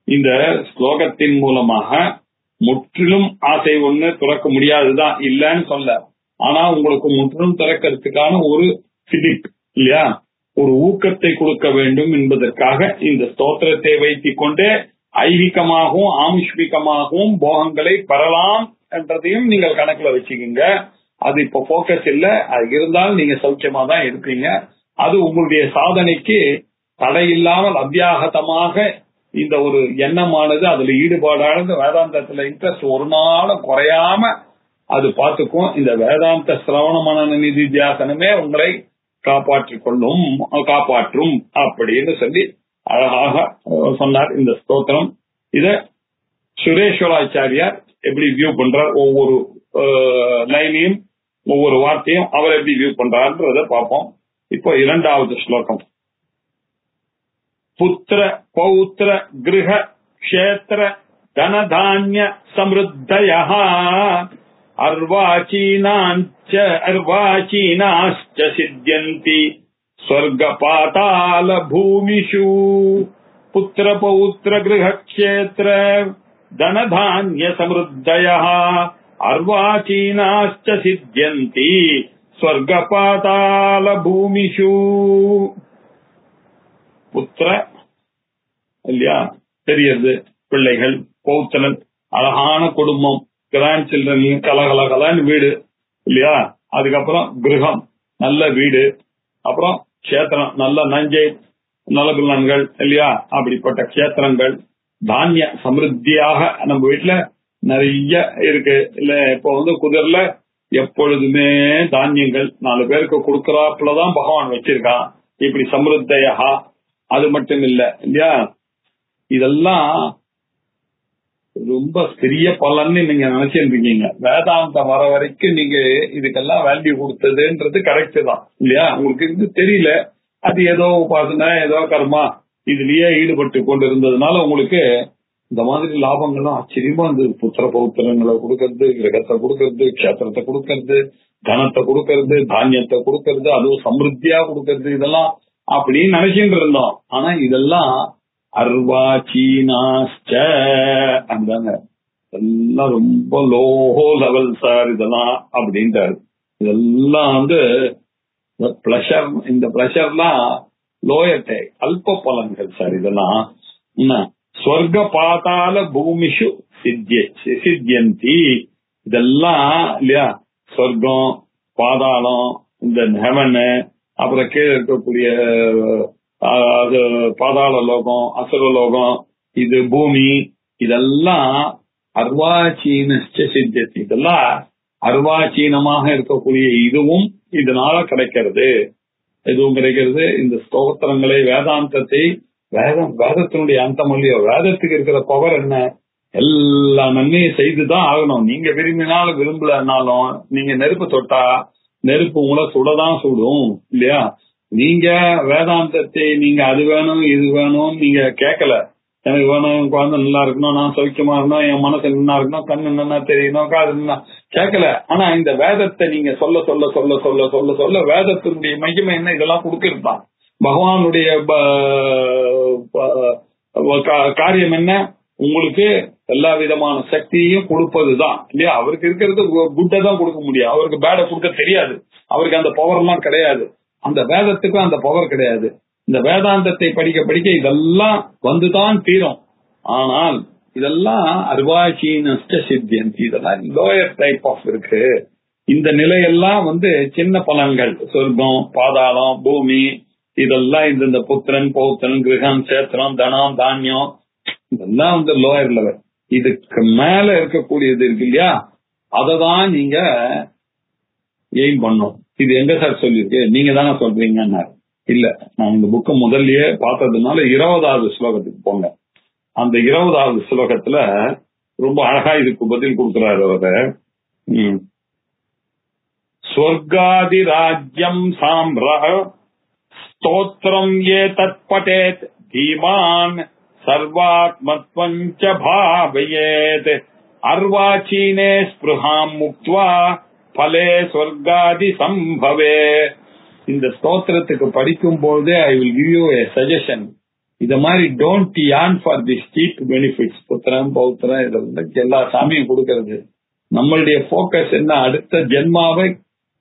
இந்த ஸ்லோகத்தின் மூலமாக முற்றிலும் ஆசை ஒண்ணு துறக்க முடியாதுதான் இல்லன்னு சொல்ல, ஆனா உங்களுக்கு முற்றிலும் திறக்கிறதுக்கான ஒரு பிடிப் இல்லையா, ஒரு ஊக்கத்தை கொடுக்க வேண்டும் என்பதற்காக இந்த ஸ்தோத்திரத்தை வைத்துக் கொண்டு ஐகிகமாகவும் ஆமுஷ்மிகமாகவும் போகங்களை பெறலாம் என்றதையும் நீங்கள் கணக்குல வச்சுக்கீங்க. அது இப்ப போக்கஸ் இல்ல, அது இருந்தாலும் நீங்க சௌக்கியமா தான் இருப்பீங்க. அது உங்களுடைய சாதனைக்கு தடையில்லாமல் அத்தியாகதமாக இந்த ஒரு எண்ணமானது அதுல ஈடுபாடானது வேதாந்தத்துல இன்ட்ரெஸ்ட் ஒரு நாளும் குறையாம அது பார்த்துக்கும். இந்த வேதாந்த சிரவண மனன நிதித்தியாசனமே உங்களை காப்பாற்றும் அப்படின்னு சொல்லி அழகாக சொன்னார் இந்த ஸ்தோத்திரம். இத சுரேஸ்வராச்சாரியார் எப்படி வியூ பண்றார், ஒவ்வொரு லைனையும் ஒவ்வொரு வார்த்தையும் அவர் எப்படி வியூ பண்றாருன்றத பார்ப்போம். இப்போ இரண்டாவது ஸ்லோகம். புத்திர பௌத்திர கிருஹ க்ஷேத்திர தனதான்ய சம்ருத்தயः அர்வாச்சீனாச்ச சித்யந்தி ஸ்வர்க பாதாள பூமிஷு. புத்திர பௌத்திர கிருஹ க்ஷேத்திர தனதான்ய சம்ருத்தயः அர்வாச்சீனாச்ச சித்யந்தி ஸ்வர்க பாதாள பூமிஷு. புத்திர இல்லையா பெரியது, பிள்ளைகள், பௌத்திரன் அழகான குடும்பம், கிராண்ட் சில்ட்ரன், கலகலகலான்னு வீடு இல்லையா. அதுக்கப்புறம் கிரகம் நல்ல வீடு, அப்புறம் கஷேத்திரம் நல்ல நஞ்சை நலபிள்ளன்கள் இல்லையா. அப்படிப்பட்ட கஷேத்திரங்கள், தானிய சமிருத்தியாக நம்ம வீட்டுல நிறைய இருக்கு இல்ல. இப்போ குதிரல எப்பொழுதுமே தானியங்கள் 4 பேருக்கு கொடுக்கறாப்புலதான் பகவான் வச்சிருக்கான். இப்படி சமிருத்தையா, அது மட்டும் இல்ல இல்லையா. இதெல்லாம் ரொம்ப பெரிய பலன்னு நீங்க நினைச்சிட்டு இருக்கீங்க. வேதாந்தம் வர வரைக்கும் நீங்க இதுக்கெல்லாம் வேல்யூ கொடுத்ததுன்றது கரெக்ட் தான் இல்லையா. உங்களுக்கு இது தெரியல, அது ஏதோ உபாசனை ஏதோ கர்மா இதுலயே ஈடுபட்டு கொண்டு இருந்ததுனால உங்களுக்கு இந்த மாதிரி லாபங்கள்லாம் ஆச்சரியமா இருந்தது. புத்திர பௌத்திரங்களை கொடுக்கறது, கிரகத்தை கொடுக்கறது, கஷேத்திரத்தை கொடுக்கறது, தனத்தை கொடுக்கறது, தானியத்தை கொடுக்கறது, அதுவும் சமிருத்தியா கொடுக்கறது, இதெல்லாம் அப்படின்னு நினைச்சுட்டு இருந்தோம். ஆனா இதெல்லாம் அர்வாச்சீனாச்ச அந்தாங்க இதெல்லாம் ரொம்ப லோ லெவல் சார் இதெல்லாம் அப்படின்றாரு. இதெல்லாம் பிளஷர், இந்த பிளஷர்லாம் லோயர் டை அல்ப பலன்கள் சார். இதெல்லாம் ஸ்வர்க பாதாள பூமிஷு சித்தியந்தி. இதெல்லாம் இல்லையா, சொர்க்கம், பாதாளம், இந்த ஹெவனு, அப்புறம் கீழே இருக்கக்கூடிய பாதாள லோகம், அசுர லோகம், இது பூமி, இதெல்லாம் அர்வாச்சீன சித்தியத்தி. இதெல்லாம் அர்வாச்சீனமாக இருக்கக்கூடிய இதுவும் இதனால கிடைக்கிறது. எதுவும் கிடைக்கிறது. இந்த ஸ்தோத்திரங்களை, வேதாந்தத்தை, வேதத்தினுடைய அந்தம் இல்லையோ, வேதத்துக்கு இருக்கிற பவர் என்ன? எல்லா நன்மையும் செய்துதான் ஆகணும். நீங்க விரும்பினாலும் விரும்பலனாலும் நீங்க நெருப்பு தொட்டா நெருப்பு உங்களை சுடதான் சுடும் இல்லையா? நீங்க வேதாந்தத்தை நீங்க அது வேணும் இது வேணும் நீங்க கேட்கல. எனக்கு வேணும் குழந்தை நல்லா இருக்கணும், நான் சௌக்கியமா இருக்கணும், என் மனசு நல்லா இருக்கணும், கண்ணு நல்லா தெரியணும், காது நல்லா கேட்கல. ஆனா இந்த வேதத்தை நீங்க சொல்ல சொல்ல சொல்ல சொல்ல சொல்ல சொல்ல வேதத்தினுடைய மகிமை என்ன இதெல்லாம் கொடுக்கிருந்தான். பகவானுடைய காரியம் என்ன? உங்களுக்கு எல்லா விதமான சக்தியையும் கொடுப்பதுதான் இல்லையா? அவருக்கு இருக்கிறது குட்டை தான் கொடுக்க முடியும், அவருக்கு பேட கொடுக்க தெரியாது. அவருக்கு அந்த பவர் எல்லாம் கிடையாது. அந்த வேதத்துக்கும் அந்த பவர் கிடையாது. இந்த வேதாந்தத்தை படிக்க படிக்க இதெல்லாம் வந்துதான் தீரும். ஆனால் இதெல்லாம் அர்வாச்சீன சித்தியந்தி, இதெல்லாம் லோயர் டைப் ஆஃப் இருக்கு. இந்த நிலையெல்லாம் சின்ன பலன்கள், சொர்க்கம், பாதாளம், பூமி, இதெல்லாம் இந்த புத்திரன், பௌத்திரன், கிரகம், சேத்திரம், தனம், தானியம், இதெல்லாம் லோயர் லெவல். இதுக்கு மேல இருக்கக்கூடியது இருக்கு இல்லையா, அததான் நீங்க எய்ம் பண்ணும். இது எங்க சார் சொல்லிருக்கு? நீங்க தானே சொல்றீங்கன்னா இல்ல, நான் இந்த புக்கு முதல்லயே பார்த்ததுனால 20வது ஸ்லோகத்துக்கு போங்க. அந்த 20வது ஸ்லோகத்துல ரொம்ப அழகா இதுக்கு பதில் கொடுக்கிறாரு அவரு. ஸ்வர்காதி ராஜ்யம் சாம்ரா ஸ்தோத்ரம் ஏ தத்படேத் தீமான் சர்வாத்மத்வஞ்ச பாவயேத் அர்வாச்சீனே ஸ்பிருஹாம் முக்த்வா பலே ஸ்வர்காதி சம்பவே. இந்த ஸ்தோத்திரத்துக்கு படிக்கும் போதே I will give you a suggestion. இத மாதிரி டோன்ட் யான் ஃபார் திஸ் சீப் பெனிஃபிட்ஸ். புத்திரம், பௌத்திரம், இதெல்லாம் எல்லா சாமியும் கொடுக்கறது. நம்மளுடைய போக்கஸ் என்ன? அடுத்த ஜென்மாவை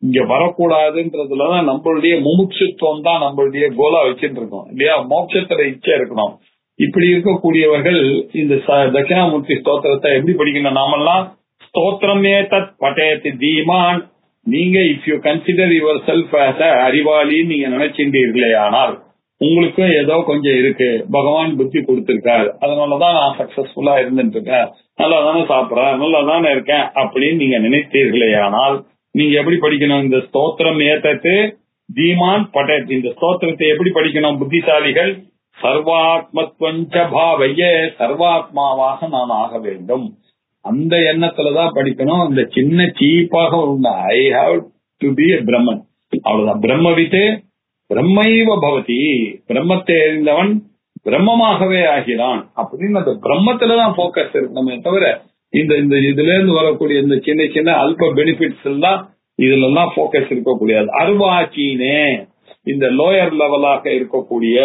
இங்க வரக்கூடாதுன்றதுலதான் நம்மளுடைய முமுட்சுத்துவம் தான் நம்மளுடைய கோலா வச்சுட்டு இருக்கோம் இல்லையா? மோட்சத்துல இச்சை இருக்கணும். இப்படி இருக்கக்கூடியவர்கள் இந்த தட்சிணாமூர்த்தி ஸ்தோத்திரத்தை எப்படி படிக்கணும்? நாமெல்லாம் ஸ்தோத்திரமே தத் பட்டேத் தீமான். நீங்க if you consider yourself as அறிவாளின்னு நீங்க நினைச்சிருந்தீர்களே, ஆனால் உங்களுக்கும் ஏதோ கொஞ்சம் இருக்கு, பகவான் புத்தி கொடுத்திருக்காரு, அதனாலதான் நான் சக்சஸ்ஃபுல்லா இருந்துட்டு இருக்கேன், நல்லா தானே சாப்பிடறேன், நல்லா தானே இருக்கேன் அப்படின்னு நீங்க நினைத்தீர்களே, ஆனால் நீங்க எப்படி படிக்கணும்? இந்த ஸ்தோத்திரம் ஏத்தத்து தீமான் பட்டேத். இந்த ஸ்தோத்திரத்தை எப்படி படிக்கணும் புத்திசாலிகள்? சர்வாத்மத்வஞ்ச பாவையே, சர்வாத்மாவாக நான் ஆக வேண்டும், அந்த எண்ணத்துலதான் படிக்கணும். இந்த சின்ன சீப்பாக I have to be a Brahman, அவ்வளவுதான். பிரம்மவித்தே பிரம்மைவ பவதி, பிரம்மத்தை அறிந்தவன் பிரம்மமாகவே ஆகிறான் அப்படின்னு அந்த பிரம்மத்துலதான் போக்கஸ் இருக்கணுமே தவிர இந்த இந்த இதுல இருந்து வரக்கூடிய இந்த சின்ன சின்ன அல்ப பெனிஃபிட்ஸ் எல்லாம் இதுல எல்லாம் போக்கஸ் இருக்கக்கூடியது. அர்வாச்சீனே, இந்த லோயர் லெவலாக இருக்கக்கூடிய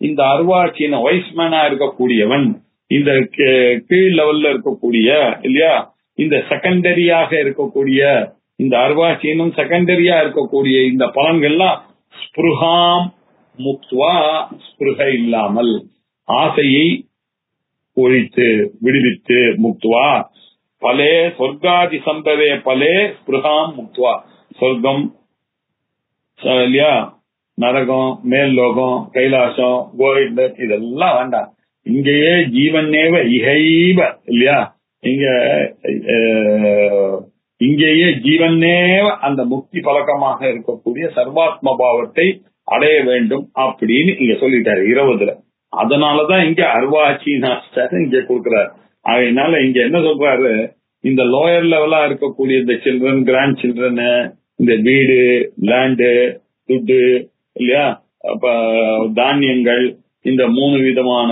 இந்த அர்வாச்சீன வைஸ்மேனா இருக்கக்கூடியவன், இந்த கீழ் லெவல்ல இருக்கக்கூடிய இல்லையா, இந்த செகண்டரியாக இருக்கக்கூடிய இந்த அர்வாச்சீனம் செகண்டரியா இருக்கக்கூடிய இந்த பலன்கள்லாம் ஸ்பிருஹாம் முக்த்வா, ஸ்பிருகை இல்லாமல் ஆசையை ஒழித்து விடுவித்து, முக்த்வா பலே சொர்க்காதி சம்பவே பலே ஸ்பிருஹாம் முக்த்வா. சொர்க்கம் இல்லையா, நரகம், மேல் லோகம், கைலாசம், கோவிந்த, இதெல்லாம் வேண்டாம். இங்கேயே ஜீவனேவ இகைவ இல்லையா, இங்கேயே ஜீவனேவ அந்த முக்தி பழக்கமாக இருக்கக்கூடிய சர்வாத்ம பாவத்தை அடைய வேண்டும் அப்படின்னு இங்க சொல்லிட்டாரு 20ல. அதனாலதான் இங்க அர்வாச்சீனாஸ்டர் இங்க கொடுக்கிறாரு. அதனால இங்க என்ன சொல்றாரு? இந்த லோயர் லெவலா இருக்கக்கூடிய இந்த சில்ட்ரன், கிராண்ட் சில்ட்ரன், இந்த வீடு, லேண்டு, துட்டு இல்லையா, அப்ப தானியங்கள், இந்த 3 விதமான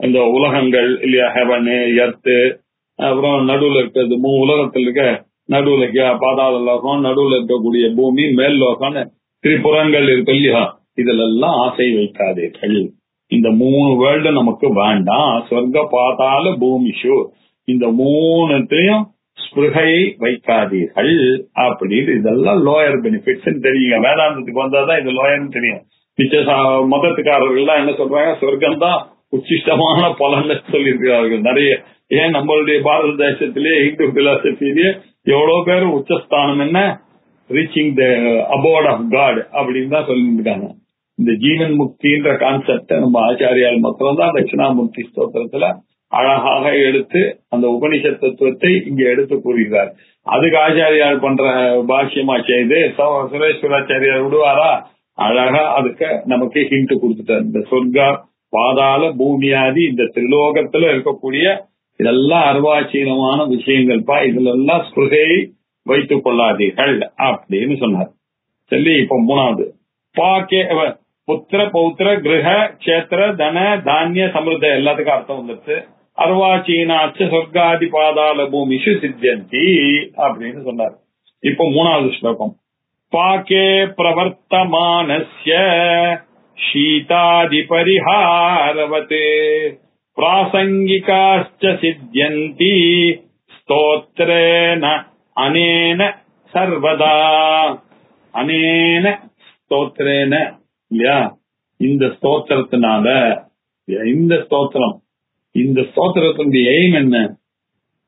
இந்த உலகங்கள் இல்லையா, ஹெவனு, எர்த்து, அப்புறம் நடுவுல இருக்கிறது 3 உலகத்துல இருக்க நடுவுல பாதாள லோகம், நடுவுல இருக்கக்கூடிய பூமி, மேல் லோகம், திரிபுரங்கள் இருக்கு இல்லையா, இதுல எல்லாம் ஆசை வைக்காதீர்கள். இந்த 3 வேர்ல்டு நமக்கு வேண்டாம். சொர்க்க பாதாள பூமிஷு, இந்த 3த்தையும் ஸ்பிருகையை வைக்காதீர்கள் அப்படின்னு. இதெல்லாம் லோயர் பெனிஃபிட்ஸ் தெரியுங்க. வேதாந்தத்துக்கு வந்தாதான் இது லோயர்னு தெரியும். மிச்ச மதத்துக்காரர்கள் என்ன சொல்றாங்க? சொர்க்கம் தான் உச்சிஷ்டமான பலன் சொல்லியிருக்கிறார்கள் நிறைய. ஏன் நம்மளுடைய பாரத தேசத்திலேயே ஹிந்து பிலாசபிலேயே எவ்வளவு பேர் உச்சஸ்தானம் என்ன, reaching the abode of God அப்படின்னு தான் சொல்லியிருக்காங்க. இந்த ஜீவன் முக்தின்ற கான்செப்ட நம்ம ஆச்சாரியால் மாத்திரம் தான் தட்சிணாமூர்த்தி ஸ்தோத்திரத்துல அழகாக எடுத்து அந்த உபனிஷத் தத்துவத்தை இங்க எடுத்து கூறுகிறார். அதுக்கு ஆச்சாரியார் பண்ற பாஷ்யமா செய்து சுரேஸ்வராச்சாரியார் விடுவாரா? அழகா அதுக்கு நமக்கு ஹிண்ட் கொடுத்துட்டார். இந்த சொர்க்கா பாதாள பூமியாதி இந்த திரிலோகத்துல இருக்கக்கூடிய இதெல்லாம் அர்வாச்சீனமான விஷயங்கள்ப்பா, இதுல எல்லாம் ஸ்பிருகையை வைத்துக் கொள்ளாதீர்கள் அப்படின்னு சொன்னார். சரி, இப்ப மூணாவது பாக்கே புத்திர பௌத்திர கிரக கஷேத்திர தன தானிய சமிருத்த எல்லாத்துக்கும் அர்த்தம் வந்துருச்சு. அர்வாச்சீனாச்ச சொர்க்காதி பாதாள பூமிஷு சித்தியந்தி அப்படின்னு சொன்னார். இப்ப மூணாவது ஸ்லோகம் பாக்கே பிரவர்த்தமானஸ்ய ஷீதாதி பரிஹாரவத் பிராசங்கிகாஸ்ச சித்யந்தி ஸ்தோத்ரேன அனேன சர்வதா. அனேன ஸ்தோத்ரேன இல்லையா, இந்த ஸ்தோத்திரத்தினால, இந்த ஸ்தோத்திரம், இந்த ஸ்தோத்திரத்தினுடைய எய்ம் என்ன?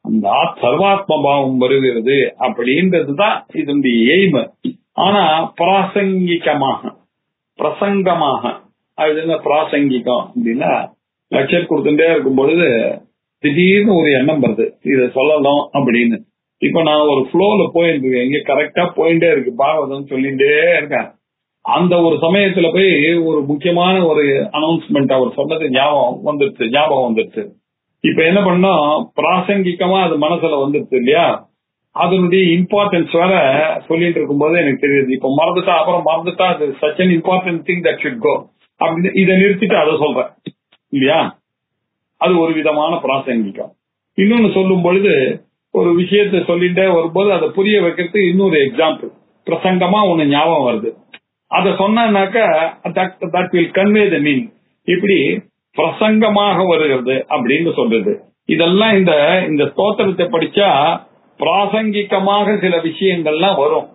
அந்த சர்வாத்ம பாவம் வருகிறது அப்படின்றதுதான் இதனுடைய எய்ம். ஆனா பிராசங்கிகமாக, பிரசங்கமாக, அது என்ன பிராசங்கிகம் அப்படின்னா, லட்சர் கொடுத்துட்டே இருக்கும் பொழுது திடீர்னு ஒரு எண்ணம் வருது, இதை சொல்லலாம் அப்படின்னு. இப்ப நான் ஒரு ஃப்ளோல போயிட்டு இருக்கேன், இங்க கரெக்டா போயிட்டே இருக்கு, பாகவதம் சொல்லிட்டே இருக்கேன். அந்த ஒரு சமயத்துல போய் ஒரு முக்கியமான ஒரு அனௌன்ஸ்மெண்ட் அவர் சொன்னது ஞாபகம் வந்துருச்சு. இப்ப என்ன பண்ணோம், பிராசங்கிகமா அது மனசுல வந்துருச்சு இல்லையா, அதனுடைய இம்பார்ட்டன்ஸ் வேற சொல்லிட்டு இருக்கும் போது எனக்கு தெரியுது. இப்ப மறந்துட்டா, அப்புறம் மறந்துட்டா, அது such an important thing that should go அப்படின்னு இதை நிறுத்திட்டு அதை சொல்றேன் இல்லையா. அது ஒரு விதமான பிராசங்கிகம். இன்னொன்னு சொல்லும் பொழுது ஒரு விஷயத்த சொல்லிட்டே வரும்போது அதை புரிய வைக்கிறதுக்கு இன்னொரு எக்ஸாம்பிள் பிரசங்கமா ஒண்ணு ஞாபகம் வருது, அத சொன்னாக்க that will convey the meaning. இப்படி பிரசங்கமாக வருகிறது அப்படின்னு சொல்றது. இதெல்லாம் இந்த ஸ்தோத்திரத்தை படிச்சா பிராசங்கிகமாக சில விஷயங்கள்லாம் வரும்.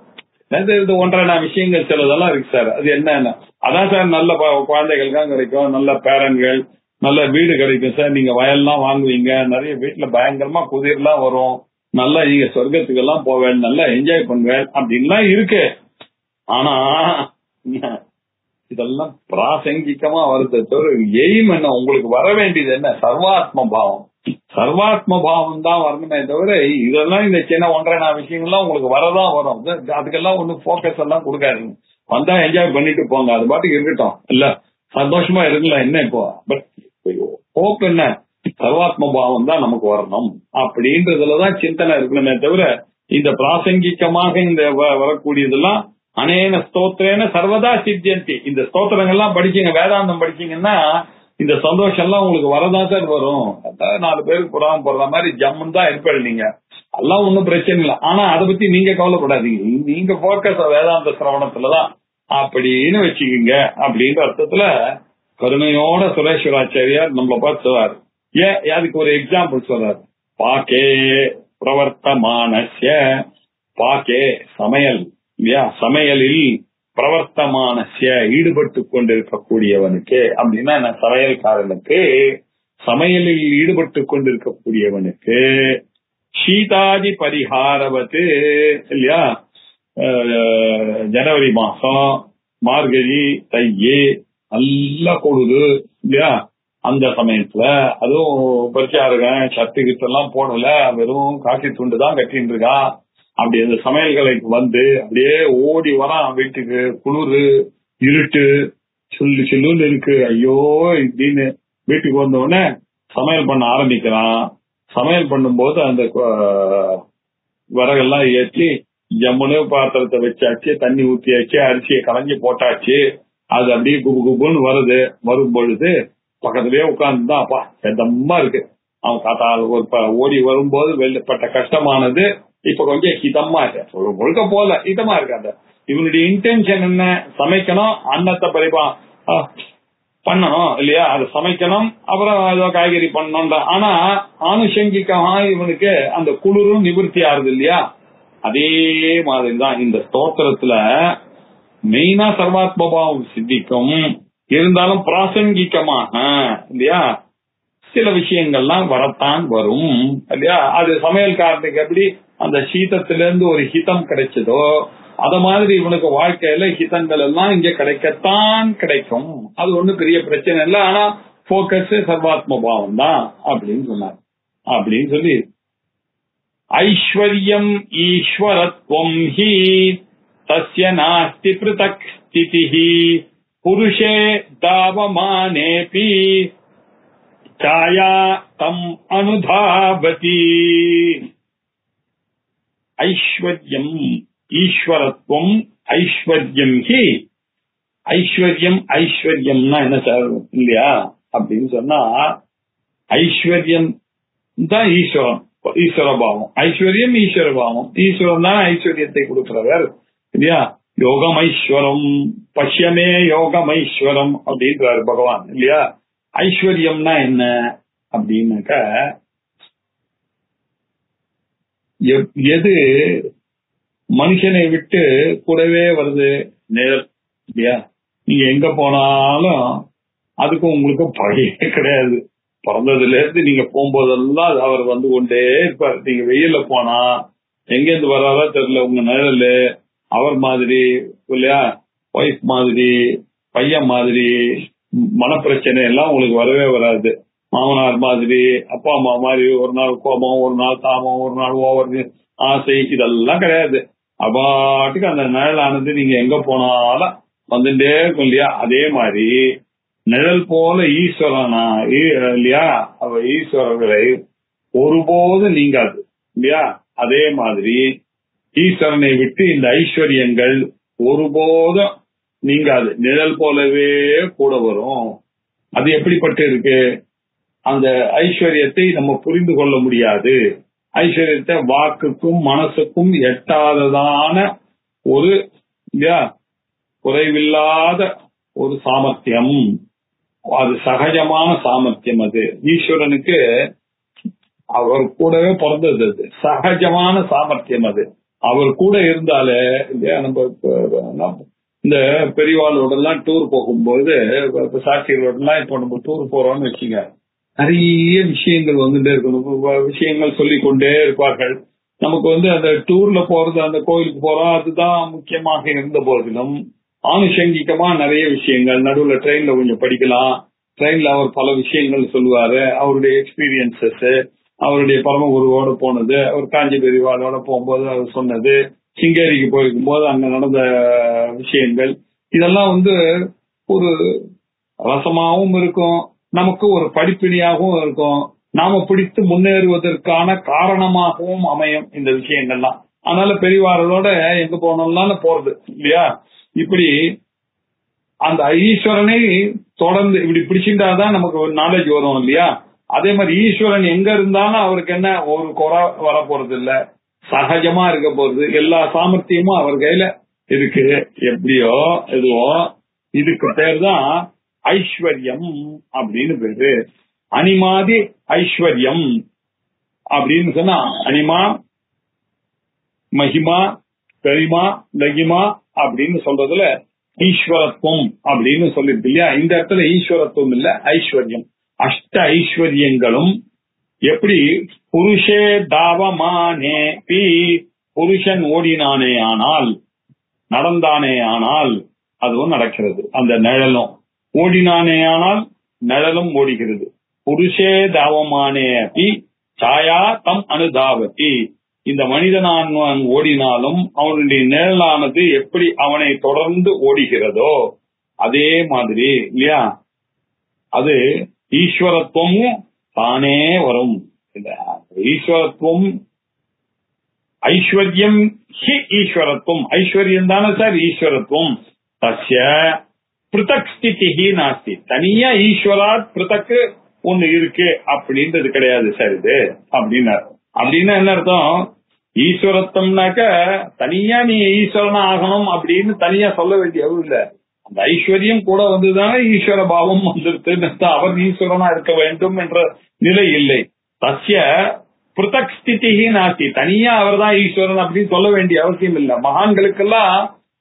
இது ஒன்றரை விஷயங்கள் சிலதெல்லாம் இருக்கு சார். அது என்னன்னா, அதான் சார் நல்ல குழந்தைகள் தான் கிடைக்கும், நல்ல பேரன்கள், நல்ல வீடு கிடைக்கும் சார், நீங்க வயல்லாம் வாங்குவீங்க, நிறைய வீட்டுல பயங்கரமா குதிரெல்லாம் வரும், நல்லா நீங்க சொர்க்கத்துக்கு எல்லாம் போவேன், நல்லா என்ஜாய் பண்ணுவேன் அப்படின்லாம் இருக்கு. ஆனா இதெல்லாம் பிராசங்கிகமா வருது தவிர எய்ம் என்ன, உங்களுக்கு வர வேண்டியது என்ன? சர்வாத்ம பாவம். சர்வாத்ம பாவம் தான் வரணுமே தவிர இதெல்லாம் இந்த சின்ன ஒன்றரை விஷயங்கள்லாம் உங்களுக்கு வரதான் வரும். அதுக்கெல்லாம் ஒன்னும் போக்கஸ் எல்லாம் கொடுக்காதீங்க. வந்தா என்ஜாய் பண்ணிட்டு போங்க, அது பாட்டுக்கு இருக்கட்டும், இல்ல சந்தோஷமா இருக்கலாம் என்ன. இப்போ பட் ஹோப் என்ன, சர்வாத்ம பாவம் தான் நமக்கு வரணும் அப்படின்றதுலதான் சிந்தனை இருக்கணுமே தவிர இந்த பிராசங்கிகமாக இந்த வரக்கூடியதெல்லாம் அனேன ஸ்தோத்திரேன சர்வதா சித்தியந்தி. இந்த ஸ்தோத்திரங்கள்லாம் படிச்சீங்க, வேதாந்தம் படிச்சீங்கன்னா இந்த சந்தோஷம் எல்லாம் உங்களுக்கு வரதான் சார் வரும். 4 பேருக்கு புறாம போடுற மாதிரி ஜம்முன்னு தான் இருப்பேன் நீங்க, எல்லாம் ஒன்னும் பிரச்சனை இல்லை. ஆனா அதை பத்தி நீங்க கவலைப்படாதீங்க, நீங்க போக்கஸ் வேதாந்த சிரவணத்துலதான் அப்படின்னு வச்சுக்கீங்க அப்படின்ற அர்த்தத்துல கருணையோட சுரேஸ்வராச்சாரியார் நம்மளை பார்த்து சொல்றாரு. அதுக்கு ஒரு எக்ஸாம்பிள் சொல்றாரு. பாக்கே பிரவர்த்தமானஸ்ய, பாக்கே சமையல் இல்லையா, சமையலில் பிரவர்த்தமானஸ்ய ஈடுபட்டு கொண்டிருக்கக்கூடியவனுக்கு அப்படின்னா என்ன, சமையல்காரனுக்கு, சமையலில் ஈடுபட்டு கொண்டிருக்கக்கூடியவனுக்கு சீதாதி பரிஹாரவத்து இல்லையா, ஜனவரி மாசம் மார்கழி தையே நல்லா கொடுது இல்லையா, அந்த சமயத்துல அதுவும் பரிச்சாருங்க சத்து கிட்டெல்லாம் போடல, வெறும் காக்கி துண்டு தான் கட்டின்னு இருக்கா. அப்படி அந்த சமையல்களுக்கு வந்து அப்படியே ஓடி வரான் வீட்டுக்கு, குளிரு இருட்டு சொல்லு சொல்லுன்னு இருக்கு, ஐயோ இப்படின்னு வீட்டுக்கு வந்த உடனே சமையல் பண்ண ஆரம்பிக்கிறான். சமையல் பண்ணும்போது அந்த விறகெல்லாம் ஏற்றி ஜம்முன்னு பாத்திரத்தை வச்சாச்சு, தண்ணி ஊத்தியாச்சு, அரிசியை களைஞ்சி போட்டாச்சு, அது அப்படியே குபு குபுன்னு வருது. வரும் பொழுது பக்கத்துலயே உட்கார்ந்துதான், அப்பா எதமா இருக்கு. அவன் காத்தால் ஓடி வரும்போது வெளிப்பட்ட கஷ்டமானது இப்ப கொஞ்சம் ஹிதமா இருக்கு, ஒரு முழுக்க போல ஹிதமா இருக்காது. இவனுடைய இன்டென்ஷன் என்ன, சமைக்கணும், அன்னத்தை பரிபா பண்ணணும் இல்லையா, அது சமைக்கணும், அப்புறம் ஏதோ காய்கறி பண்ணணும். ஆனா ஆனுஷங்கிகமா இவனுக்கு அந்த குளிரும் நிவர்த்தி ஆறுது இல்லையா. அதே மாதிரிதான் இந்த ஸ்தோத்திரத்துல மெயினா சர்வாத்மபாவம் சித்திக்கும், இருந்தாலும் பிராசங்கிகமாக இல்லையா சில விஷயங்கள்லாம் வரத்தான் வரும் இல்லையா. அது சமையல்காரனுக்கு எப்படி அந்த சீதத்திலிருந்து ஒரு ஹிதம் கிடைச்சதோ அத மாதிரி இவனுக்கு வாழ்க்கையில ஹிதங்கள் எல்லாம் இங்க கிடைக்கத்தான் கிடைக்கும். அது ஒண்ணும் பெரிய பிரச்சனை இல்லை. ஆனா போக்கஸ் சர்வாத்ம பாவம் தான் அப்படின்னு சொன்னார். அப்படின்னு சொல்லி ஐஸ்வர்யம் ஈஸ்வரத்வம் ஹி தஸ்ய நாஸ்தி ப்ருதக் ஸ்திதிஹி புருஷே தாவமானேபி சாயா தம் அனுதாபதி. ஐஸ்வர்யம் ஈஸ்வரத்வம் ஐஸ்வர்யம் ஹி. ஐஸ்வர்யம் ஐஸ்வர்யம்னா என்ன சார் இல்லையா அப்படின்னு சொன்னா, ஐஸ்வர்யம் தான் ஈஸ்வரன், ஈஸ்வரபாவம். ஐஸ்வர்யம் ஈஸ்வரபாவம். ஈஸ்வரன் தான் ஐஸ்வர்யத்தை கொடுக்கிறவர் இல்லையா. யோகம் ஐஸ்வரம் பஷ்யமே யோகம் ஐஸ்வரம் அப்படின்றாரு பகவான் இல்லையா. ஐஸ்வர்யம்னா என்ன அப்படின்னாக்க, எது மனுஷனை விட்டு கூடவே வருது, நிழல் இல்லையா. நீங்க எங்க போனாலும் அதுக்கு உங்களுக்கு பகையே கிடையாது. பிறந்ததுல இருந்து நீங்க போகும்போதெல்லாம் அவர் வந்து கொண்டே இருப்பார். நீங்க வெயில்ல போனா எங்கேருந்து வர்றாரோ தெரியல, உங்க நிழல் அவர் மாதிரி இல்லையா, ஒய்ஃப் மாதிரி, பையன் மாதிரி, மனப்பிரச்சனை எல்லாம் உங்களுக்கு வரவே வராது. மாமனார் மாதிரி, அப்பா அம்மா மாதிரி ஒரு நாள் கோபம், ஒரு நாள் தாமம், ஒரு நாள் ஓவர் ஆசை, இதெல்லாம் கிடையாது. அப்பாட்டுக்கு அந்த நிழலானது நீங்க எங்க போனாலும் வந்துட்டே இருக்கும் இல்லையா. அதே மாதிரி நிழல் போல ஈஸ்வரனா இல்லையா, அவ ஈஸ்வரர்களை ஒருபோது நீங்காது இல்லையா. அதே மாதிரி ஈஸ்வரனை விட்டு இந்த ஐஸ்வர்யங்கள் ஒருபோதும் நீங்காது, நிழல் போலவே கூட வரும். அது எப்படிப்பட்டு இருக்கு, அந்த ஐஸ்வர்யத்தை நம்ம புரிந்து கொள்ள முடியாது. ஐஸ்வர்யத்தை வாக்குக்கும் மனசுக்கும் எட்டாததான ஒரு இல்லையா குறைவில்லாத ஒரு சாமர்த்தியம், அது சகஜமான சாமர்த்தியம். அது ஈஸ்வரனுக்கு அவர் கூடவே பிறந்தது, அது சகஜமான சாமர்த்தியம். அது அவர் கூட இருந்தாலே இல்லையா. நம்ம இந்த பெரியவாளோட எல்லாம் டூர் போகும்போது, சாட்சிகளோட எல்லாம் இப்போ நம்ம டூர் போறோம்னு வச்சுங்க, நிறைய விஷயங்கள் வந்துட்டே இருக்கணும், விஷயங்கள் சொல்லிக் கொண்டே இருப்பார்கள். நமக்கு வந்து அந்த டூர்ல போறது, அந்த கோயிலுக்கு போறோம், அதுதான் முக்கியமாக இருந்த போதிலும் ஆனுஷங்கிகமா நிறைய விஷயங்கள் நடுவுல ட்ரெயின்ல கொஞ்சம் படிக்கலாம். ட்ரெயின்ல அவர் பல விஷயங்கள் சொல்லுவாரு, அவருடைய எக்ஸ்பீரியன்சஸ், அவருடைய பரமகுருவோட போனது, அவர் காஞ்சி பெரியவாளோட போகும்போது அவர் சொன்னது, சிங்கேரிக்கு போயிருக்கும் போது அங்க நடந்த விஷயங்கள், இதெல்லாம் வந்து ஒரு ரசமாவும் இருக்கும், நமக்கு ஒரு படிப்பினையாகவும் இருக்கும், நாம பிடித்து முன்னேறுவதற்கான காரணமாகவும் அமையும் இந்த விஷயங்கள்லாம். அதனால பெரியவாளோட எங்க போனோம்னாலும் போறது இல்லையா. இப்படி அந்த ஈஸ்வரனை தொடர்ந்து இப்படி பிடிச்சிருந்தாதான் நமக்கு ஒரு நாலேஜ் வரும் இல்லையா. அதே மாதிரி ஈஸ்வரன் எங்க இருந்தாலும் அவருக்கு என்ன ஒரு குறை வர போறது இல்ல, சகஜமா இருக்க போறது, எல்லா சாமர்த்தியமும் அவர் கையில இருக்கு. எப்படியோ எதுவோ இதுக்கு பேர் தான் ஐஸ்வர்யம் அப்படின்னு பேரு. அனிமாதி ஐஸ்வர்யம் அப்படின்னு சொன்னா, அனிமா, மகிமா, பெரிமா, லகிமா அப்படின்னு சொல்றதுல ஈஸ்வரத்துவம் அப்படின்னு சொல்லிருக்கு இல்லையா. இந்த இடத்துல ஈஸ்வரத்துவம் இல்ல, ஐஸ்வர்யம். அஷ்ட ஐஸ்வர்யங்களும் எப்படி புருஷே தாவமானே பி, புருஷன் ஓடினானே ஆனால், நடந்தானே ஆனால் அதுவும் நடக்கிறது. அந்த நிழலும் ஓடினானே ஆனால் நிழலும் ஓடுகிறது. புருஷே தாவமானே பி சாயா தம் அனுதாபதி. இந்த மனிதனான் ஓடினாலும் அவனுடைய நிழலானது எப்படி அவனை தொடர்ந்து ஓடுகிறதோ அதே மாதிரி இல்லையா, அது ஈஸ்வரத்துவமும் தானே வரும். ஈஸ்வரத்துவம் ஐஸ்வர்யம் ஹி ஈஸ்வரத்துவம், ஐஸ்வர்யம் தானே சார் ஈஸ்வரத்துவம். தஸ்ய பிருதக் ஸ்திதிஹி நாஸ்தி, தனியா ஈஸ்வராத் பிருதக் ஒண்ணு இருக்கு அப்படின்றது கிடையாது சார் இது அப்படின்னாரு. அப்படின்னா என்ன அர்த்தம், ஈஸ்வரத்துவம்னாக்க தனியா நீ ஈஸ்வரனா ஆகணும் அப்படின்னு தனியா சொல்ல வேண்டிய இல்ல. அந்த ஐஸ்வர்யம் கூட வந்துதானே ஈஸ்வர பாவம் வந்துருது, அவர் ஈஸ்வரனா இருக்க வேண்டும் என்ற நிலை இல்லை. தஸ்ய பிருதக் ஸ்திதிஹி நாஸ்தி, தனியா அவர் தான் ஈஸ்வரன் அப்படின்னு சொல்ல வேண்டிய அவசியம் இல்லை. மகான்களுக்கெல்லாம்,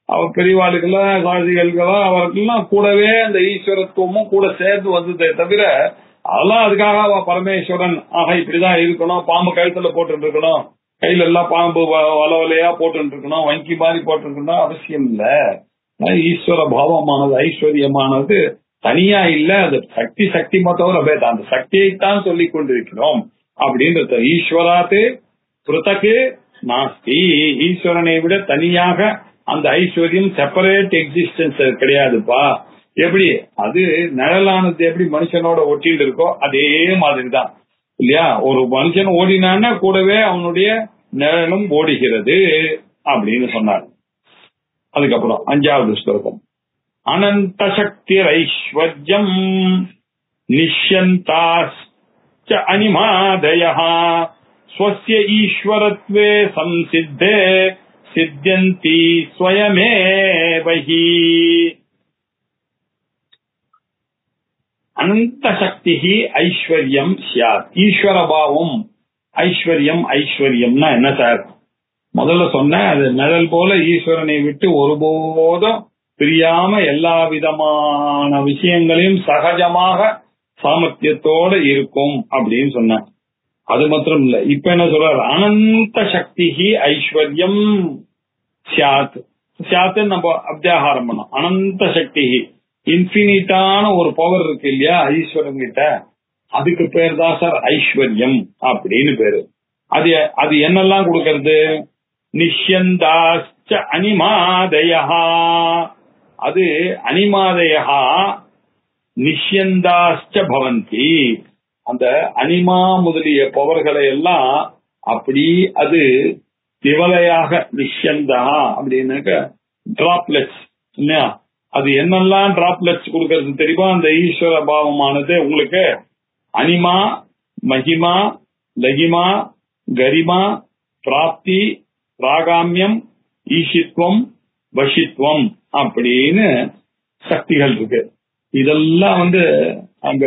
அவர் பெரியவாளுக்கெல்லாம், சாதிகளுக்கெல்லாம், அவருக்கெல்லாம் கூடவே அந்த ஈஸ்வரத்துவமும் கூட சேர்ந்து வந்ததே தவிர, அதெல்லாம் அதுக்காக அவ பரமேஸ்வரன் ஆக இப்படிதான் இருக்கணும், பாம்பு கழுத்துல போட்டு இருக்கணும், கையில எல்லாம் பாம்பு வலையா போட்டு இருக்கணும், வங்கி மாதிரி போட்டு இருக்கணும் அவசியம் இல்ல. ஈஸ்வர பாவமானது, ஐஸ்வர்யமானது தனியா இல்ல, அது சக்தி சக்தி மொத்தம் பேர் அந்த சக்தியைத்தான் சொல்லிக் கொண்டிருக்கிறோம் அப்படின்றது. ஈஸ்வராத்து புரதக்கு நாஸ்தி, ஈஸ்வரனை விட தனியாக அந்த ஐஸ்வர்யம் செப்பரேட் எக்ஸிஸ்டன்ஸ் கிடையாதுப்பா. எப்படி அது நிழலானது எப்படி மனுஷனோட ஒட்டிட்டு இருக்கோ அதே மாதிரிதான் இல்லையா. ஒரு மனுஷன் ஓடினான்னா கூடவே அவனுடைய நிழலும் ஓடுகிறது அப்படின்னு சொன்னார். அதுக்கப்புறம் 5வது ஸ்லோகம். அனந்த சக்தி ஐஸ்வர்யம் நிஷ்யந்தாஸ்ச அனிமாதயः ஸ்வஸ்ய ஈஸ்வரத்வே சம்சித்தே சித்யந்தி ஸ்வயமேவஹி. அனந்த சக்தி ஐஸ்வர்யம் சியாத். ஈஸ்வரபாவம் ஐஸ்வர்யம். ஐஸ்வர்யம்னா என்ன சார்? முதல்ல சொன்ன அது நிழல் போல ஈஸ்வரனை விட்டு ஒருபோதும் பிரியாம எல்லா விதமான விஷயங்களையும் சகஜமாக சாமர்த்தியத்தோட இருக்கும் அப்படின்னு சொன்ன. அது மாத்திரம் இல்ல, இப்ப என்ன சொல்றாரு? அனந்த சக்தி ஐஸ்வர்யம் சியாத். சியாத்துன்னு நம்ம அத்தியாகாரம் பண்ணோம். அனந்த சக்தி இன்பினிட்டான ஒரு பவர் இருக்கு இல்லையா ஈஸ்வரன் கிட்ட, அதுக்கு பேர் தான் சார் ஐஸ்வர்யம் அப்படின்னு பேரு. அது என்னெல்லாம் கொடுக்கறது? நிஷ்யந்தாஸ்ச அனிமாதயா, அது அனிமாதயா நிஷ்யந்தாஸ்ச பவந்தி. அந்த அனிமா முதலிய பவர்களை எல்லாம் அப்படி அது திவலையாக நிஷ்யந்தா அப்படின்னாக்க டிராப்லெட்ஸ் இல்லையா. அது என்னெல்லாம் டிராப்லெட்ஸ் கொடுக்கறது தெரியுமா? அந்த ஈஸ்வர பாவமானது உங்களுக்கு அனிமா, மகிமா, லகிமா, கரிமா, பிராப்தி, பிராகாமியம், ஈஷித்வம், வஷித்வம் அப்படின்னு சக்திகள் இருக்கு. இதெல்லாம் அங்க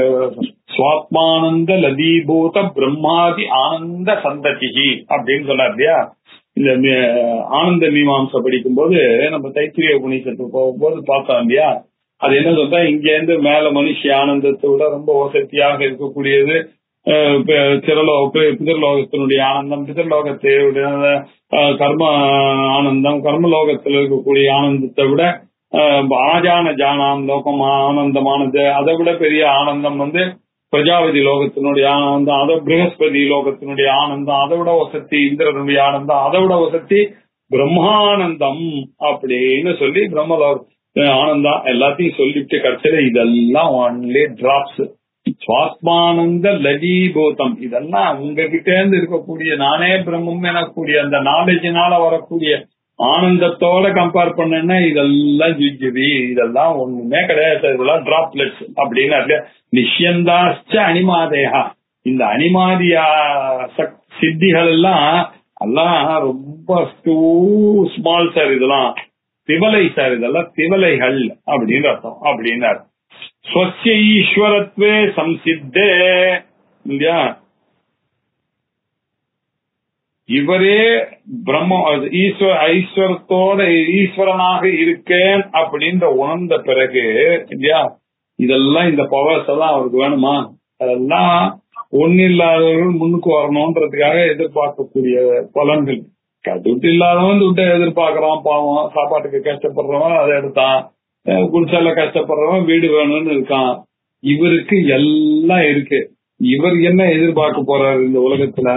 சுவாத்மானந்த லதீபூத பிரம்மாதி ஆனந்த சந்ததி அப்படின்னு சொன்னார் இல்லையா. இந்த ஆனந்த மீமாம்சை படிக்கும் போது நம்ம தைத்திரிய உபநிஷத்து போகும்போது பார்த்தோம் இல்லையா. அது என்ன சொல்றா, இங்க இருந்து மேல மனுஷ ஆனந்தத்தை விட ரொம்ப வசதியாக இருக்கக்கூடியது பிதர்லோகத்தினுடைய ஆனந்தம், பிதர்லோகத்தை கர்ம ஆனந்தம், கர்மலோகத்தில் இருக்கக்கூடிய ஆனந்தத்தை விட ஆஜான ஜானாம் லோகம் ஆனந்தமானது. அதை விட பெரிய ஆனந்தம் பிரஜாபதி லோகத்தினுடைய ஆனந்தம், அதை பிரகஸ்பதி லோகத்தினுடைய ஆனந்தம், அதை விட வசதி இந்திரனுடைய ஆனந்தம், அதை விட வசதி பிரம்மானந்தம் அப்படின்னு சொல்லி பிரம்மலோக ஆனந்தம் எல்லாத்தையும் சொல்லிட்டு கடைசியில இதெல்லாம் ஒன்லி டிராப்ஸ். சுவாத்மானந்த லஜீபூதம் இதெல்லாம் உங்ககிட்ட இருந்து இருக்கக்கூடிய நானே பிரம்மம் எனக்கூடிய அந்த நாலேஜினால வரக்கூடிய ஆனந்தத்தோட கம்பேர் பண்ணா இதெல்லாம் ஜிஜிபி, இதெல்லாம் ஒண்ணுமே கிடையாது, இதெல்லாம் டிராப்லெட்ஸ் அப்படின்னு. நிஷ்யந்தாச்ச அனிமாதேகா, இந்த அனிமாதியா சித்திகள் எல்லாம் ரொம்ப ஸ்மால் சார், இதெல்லாம் திவலை சார், இதெல்லாம் திவலைகள் அப்படின்னு அர்த்தம் அப்படின்னாரு. ஸ்வஸ்ய ஈஸ்வரத்வே சம்சித்தே இல்லையா, இவரே பிரம்ம ஐஸ்வரத்தோட ஈஸ்வரனாக இருக்கேன் அப்படின்ற உணர்ந்த பிறகு இல்லையா, இதெல்லாம் இந்த பவர்ஸ் எல்லாம் அவருக்கு வேணுமா? அதெல்லாம் ஒன்னு இல்லாதவர்கள் முன்னுக்கு வரணும்ன்றதுக்காக எதிர்பார்க்கக்கூடிய பலன்கள். துட்டு இல்லாதவன் துட்டை எதிர்பார்க்கறான், பாவம் சாப்பாட்டுக்கு கஷ்டப்படுறவன் அதை எடுத்தான், குடிசைல கஷ்டப்படுறவன் வீடு வேணும்னு இருக்கான். இவருக்கு எல்லாம் இருக்கு, இவர் என்ன எதிர்பார்க்க போறாரு இந்த உலகத்துல?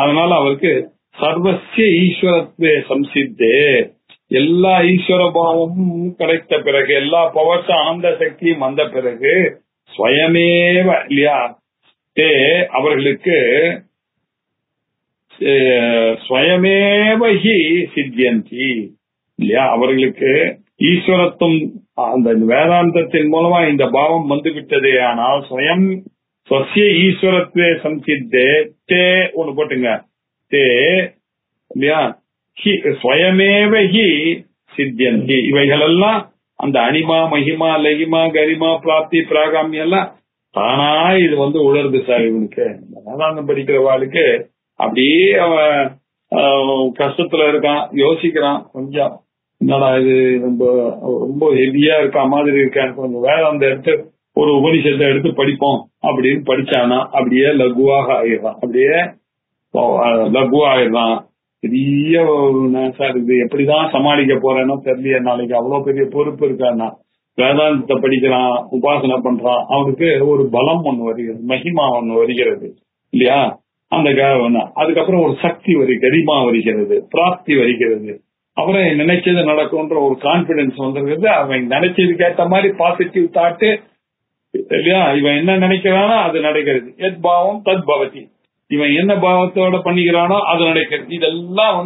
அதனால அவருக்கு சர்வசிய ஈஸ்வரத்வே சம்சித்தே, எல்லா ஈஸ்வர பாவமும் கிடைத்த பிறகு, எல்லா பவர்ஸ் ஆனந்த சக்தியும் வந்த பிறகு ஸ்வயமேவ இல்லையா தே அவர்களுக்கு ஸ்வயமேவஹி சித்தியந்தி இல்லையா, அவர்களுக்கு ஈஸ்வரத்துவம் அந்த வேதாந்தத்தின் மூலமா இந்த பாவம் வந்து விட்டதே. ஆனால் ஸ்வயம் ஸ்வஸ்ய ஈஸ்வரத்வே சம்சித்தே தே ஒண்ணு போட்டுங்க, தே இல்லையா ஸ்வயமேவஹி சித்தியந்தி. இவைகள் எல்லாம் அந்த அனிமா, மகிமா, லகிமா, கரிமா, பிராப்தி, பிராகாமியம் எல்லாம் தானா இது உணருது சார். இவனுக்கு வேதாந்தம் படிக்கிற வாழ்க்கை அப்படியே அவன் கஷ்டத்துல இருக்கான், யோசிக்கிறான், கொஞ்சம் என்னடா இது ரொம்ப ரொம்ப ஹெவியா இருக்கா மாதிரி இருக்கான்னு கொஞ்சம் வேதாந்தம் எடுத்து ஒரு உபனிஷத்தை எடுத்து படிப்போம் அப்படின்னு படிச்சானா அப்படியே லகுவாக ஆயிடுறான், அப்படியே லகுவாயிடுறான். பெரிய சார் இது எப்படிதான் சமாளிக்க போறேன்னு தெரியல, நாளைக்கு அவ்வளவு பெரிய பொறுப்பு இருக்கான்னா வேதாந்தத்தை படிக்கிறான், உபாசனை பண்றான், அவனுக்கு ஒரு பலம் ஒண்ணு வருகிறது, மகிமா ஒண்ணு வருகிறது இல்லையா? அந்த அதுக்கப்புறம் ஒரு சக்தி கரிமா வருகிறது, பிராப்தி வருகிறது. அப்புறம் நினைச்சது நடக்கும்ன்ற ஒரு கான்பிடன்ஸ் வந்துருக்குது. அவன் நினைச்சதுக்கு ஏற்ற மாதிரி பாசிட்டிவ் தாட்டு இல்லையா? இவன் என்ன நினைக்கிறானோ அது நடக்கிறது. எத் பாவம் தத் பவதி. இவன் என்ன பாவத்தோட பண்ணிக்கிறானோ அது நடக்கிறது. இதெல்லாம்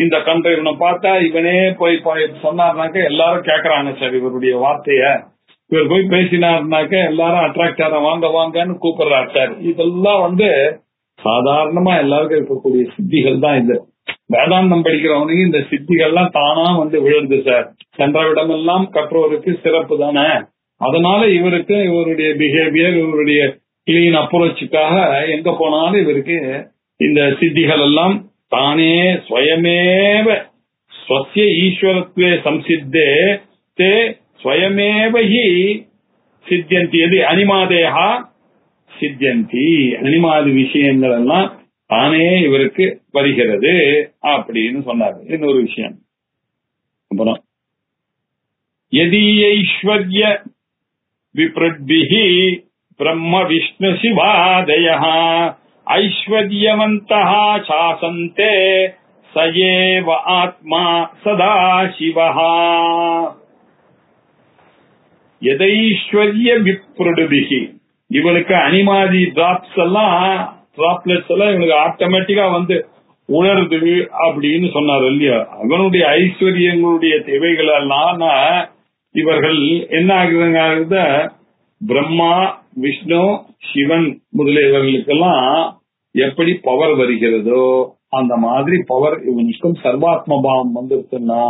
இந்த கண்ட இவனை பார்த்தா இவனே போய் சொன்னார்னாக்க எல்லாரும் கேட்கறாங்க சார் இவருடைய வார்த்தைய. இவர் போய் பேசினார்னாக்க எல்லாரும் அட்ராக்ட் ஆற வாங்க வாங்கன்னு கூப்பிடுறாரு சார். இதெல்லாம் சாதாரணமா எல்லாருக்கும் இருக்கக்கூடிய சித்திகள் தான். இது வேதாந்தம் படிக்கிறவனுக்கு இந்த சித்திகள்லாம் தானா விழுந்து சார். சென்றவிடமெல்லாம் கற்றோருக்கு சிறப்பு தானே. அதனால இவருக்கு இவருடைய பிஹேவியர், இவருடைய கிளீன் அப்ரோச்சுக்காக எங்க போனாலும் இவருக்கு இந்த சித்திகள் எல்லாம் தானே ஸ்வயமேவ ஸ்வஸ்ய ஈஸ்வரத்வே சம்சித்தே தே ஸ்வயமேவ ஹி சித்தியந்தி. எது அனிமாதேஹா சித்தியந்தி. அனிமாதி விஷயங்கள் எல்லாம் தானே இவருக்கு வருகிறது அப்படின்னு சொன்னார். இன்னொரு விஷயம், அப்புறம் யதீயைஸ்வர்ய விப்ரத்பிஹி பிரம்ம விஷ்ணு சிவாதயः ஐஸ்வர்யவந்தः சாசந்தே சயேவ ஆத்மா சதாசிவः. யதைஸ்வர்ய விப்ரத்பிஹி, இவனுக்கு அனிமாதி டிராப்ஸ் எல்லாம், டிராப்லெட்ஸ் எல்லாம் இவனுக்கு ஆட்டோமேட்டிக்கா உணருது அப்படின்னு சொன்னார் இல்லையா? அவனுடைய ஐஸ்வர்யங்களுடைய தேவைகள் எல்லாம் இவர்கள் என்ன ஆகுதுங்க, பிரம்மா விஷ்ணு சிவன் முதலியவர்களுக்கெல்லாம் எப்படி பவர் வருகிறதோ அந்த மாதிரி பவர் இவனுக்கும் சர்வாத்ம பாவம் வந்துருச்சுன்னா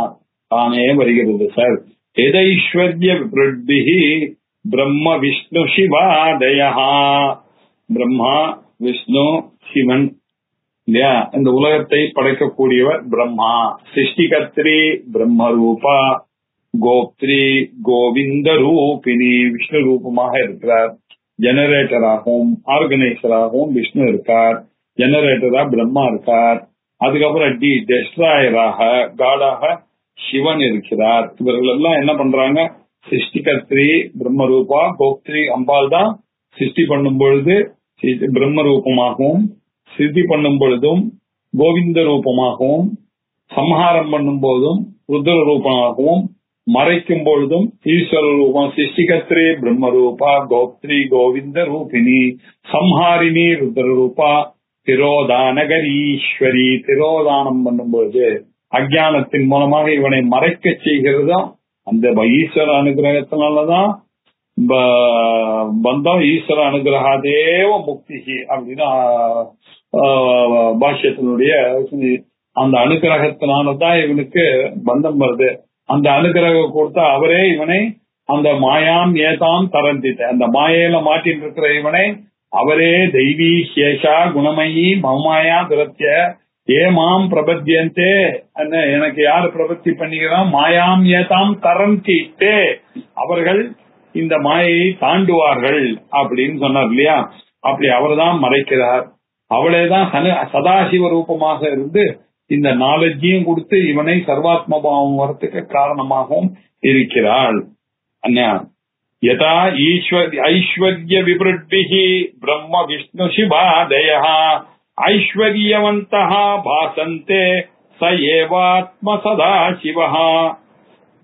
தானே வருகிறது சார். எதைஸ்வர்ய விப்ரத்பிஹி பிரம்ம விஷ்ணு சிவாதயः. பிரம்மா விஷ்ணு சிவன் இல்லையா? இந்த உலகத்தை படைக்கக்கூடியவர் பிரம்மா. சிருஷ்டிகர்த்திரி பிரம்ம ரூபா, கோப்திரி கோவிந்த ரூபிணி விஷ்ணு ரூபமாக இருக்கிறார். ஜெனரேட்டராகவும் ஆர்கனைசராகவும் விஷ்ணு இருக்கார். ஜெனரேட்டரா பிரம்மா இருக்கார். அதுக்கப்புறம் டெஸ்ட்ராயராக காடாக சிவன் இருக்கிறார். இவர்கள் எல்லாம் என்ன பண்றாங்க, சிருஷ்டிகர்த்திரி பிரம்ம ரூபா, கோப்திரி அம்பாள் தான் சிருஷ்டி பண்ணும் பொழுது பிரம்ம ரூபமாகவும், சிருஷ்டி பண்ணும் பொழுதும் கோவிந்த ரூபமாகவும், சம்ஹாரம் பண்ணும் போதும் ருத்ர ரூபமாகவும், மறைக்கும் பொழுதும் ஈஸ்வர ரூபம். சிருஷ்டிகர்த்திரி பிரம்ம ரூபா, கோப்திரி கோவிந்த ரூபிணி, சம்ஹாரிணி ருத்ர ரூபா, திரோதானகரீஸ்வரி. திரோதானம் பண்ணும் பொழுது அஜானத்தின் மூலமாக இவனை மறைக்க செய்கிறதும் அந்த ஈஸ்வர அனுகிரகத்தினாலதான் பந்தம். ஈஸ்வர அனுகிரகாதேவ முக்தி அப்படின்னு பாஷ்யத்தினுடைய அந்த அனுகிரகத்தினாலதான் இவனுக்கு பந்தம் வருது. அந்த அனுகிரகம் கொடுத்தா அவரே இவனை அந்த மாயாம் ஏதாம் தரந்திட்ட, அந்த மாயையில மாட்டின் இருக்கிற இவனை அவரே தெய்வீ சேஷா குணமயி மமாயா துரத்திய ஏ மாம் பிரபத்தியந்தே, எனக்கு யாரு பிரபத்தி பண்ணிக்கிறான், மாயாம் ஏதாம் தரந்திட்டே, அவர்கள் இந்த மாயையை தாண்டுவார்கள் அப்படின்னு சொன்னார் இல்லையா? அப்படி அவர் தான் மறைக்கிறார். அவளேதான் சதாசிவ ரூபமாக இருந்து இந்த நாலேஜையும் கொடுத்து இவனை சர்வாத்ம பாவம் வரத்துக்கு காரணமாகவும் இருக்கிறாள். அன்யா யதா ஐஸ்வர்ய விப்ரத்பிஹி பிரம்ம விஷ்ணு சிவாதயः ஐஸ்வர்யவந்தः பாசந்தே ச ஏவாத்ம சதாசிவः.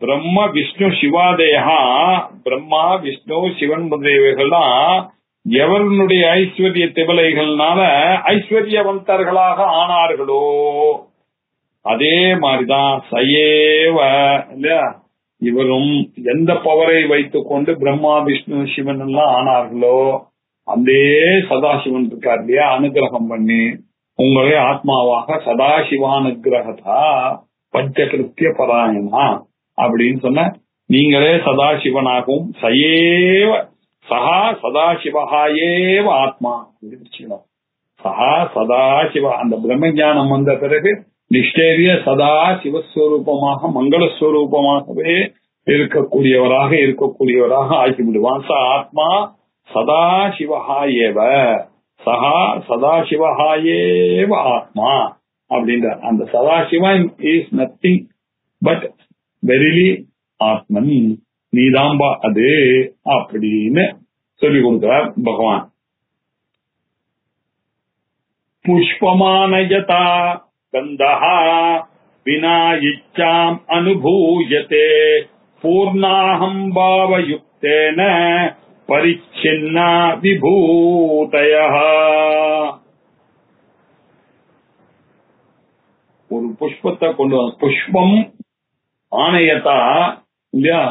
பிரம்ம விஷ்ணு சிவாதயः, பிரம்மா விஷ்ணு சிவன் முதலியவைகள்லாம் எவருடைய ஐஸ்வர்ய திவலைகள்னால ஐஸ்வர்யவந்தர்களாக ஆனார்களோ அதே மாதிரிதான் சயேவ இல்லையா, இவரும் எந்த பவரை வைத்துக் கொண்டு பிரம்மா விஷ்ணு சிவன் எல்லாம் ஆனார்களோ அந்த சதாசிவன் இருக்கார் இல்லையா, அனுகிரகம் பண்ணி உங்களே ஆத்மாவாக சதாசிவானுகிரகதா பஞ்சகிருத்திய பராயணா அப்படின்னு சொன்ன நீங்களே சதாசிவனாகவும் சயேவ சஹா சதாசிவஹாயேவ ஆத்மா. சஹா சதாசிவ, அந்த பிரம்ம ஞானம் வந்த பிறகு நிஷ்டேரிய சதா சிவஸ்வரூபமாக மங்களஸ்வரூபமாகவே இருக்கக்கூடியவராக ஆக்கிவிடுவான். ச ஆத்மா சதாசிவஹாயேவ, சஹா சதாசிவஹாயேவ ஆத்மா அப்படின்ற அந்த சதாசிவன் இஸ் நத்திங் பட் வெரிலி ஆத்மன். நீதாம்பா அது அப்படின்னு சொல்லி கொடுக்கிறார் பகவான். புஷ்பமானயதா கந்தஹா வினா இச்சாம் அனுபூயதே பூர்ணாஹம் பாவயுக்தேன பரிச்சின்னா விபூதயः. ஒரு புஷ்பத்தை கொண்டு வந்த புஷ்பம் ஆனயதா இல்லையா,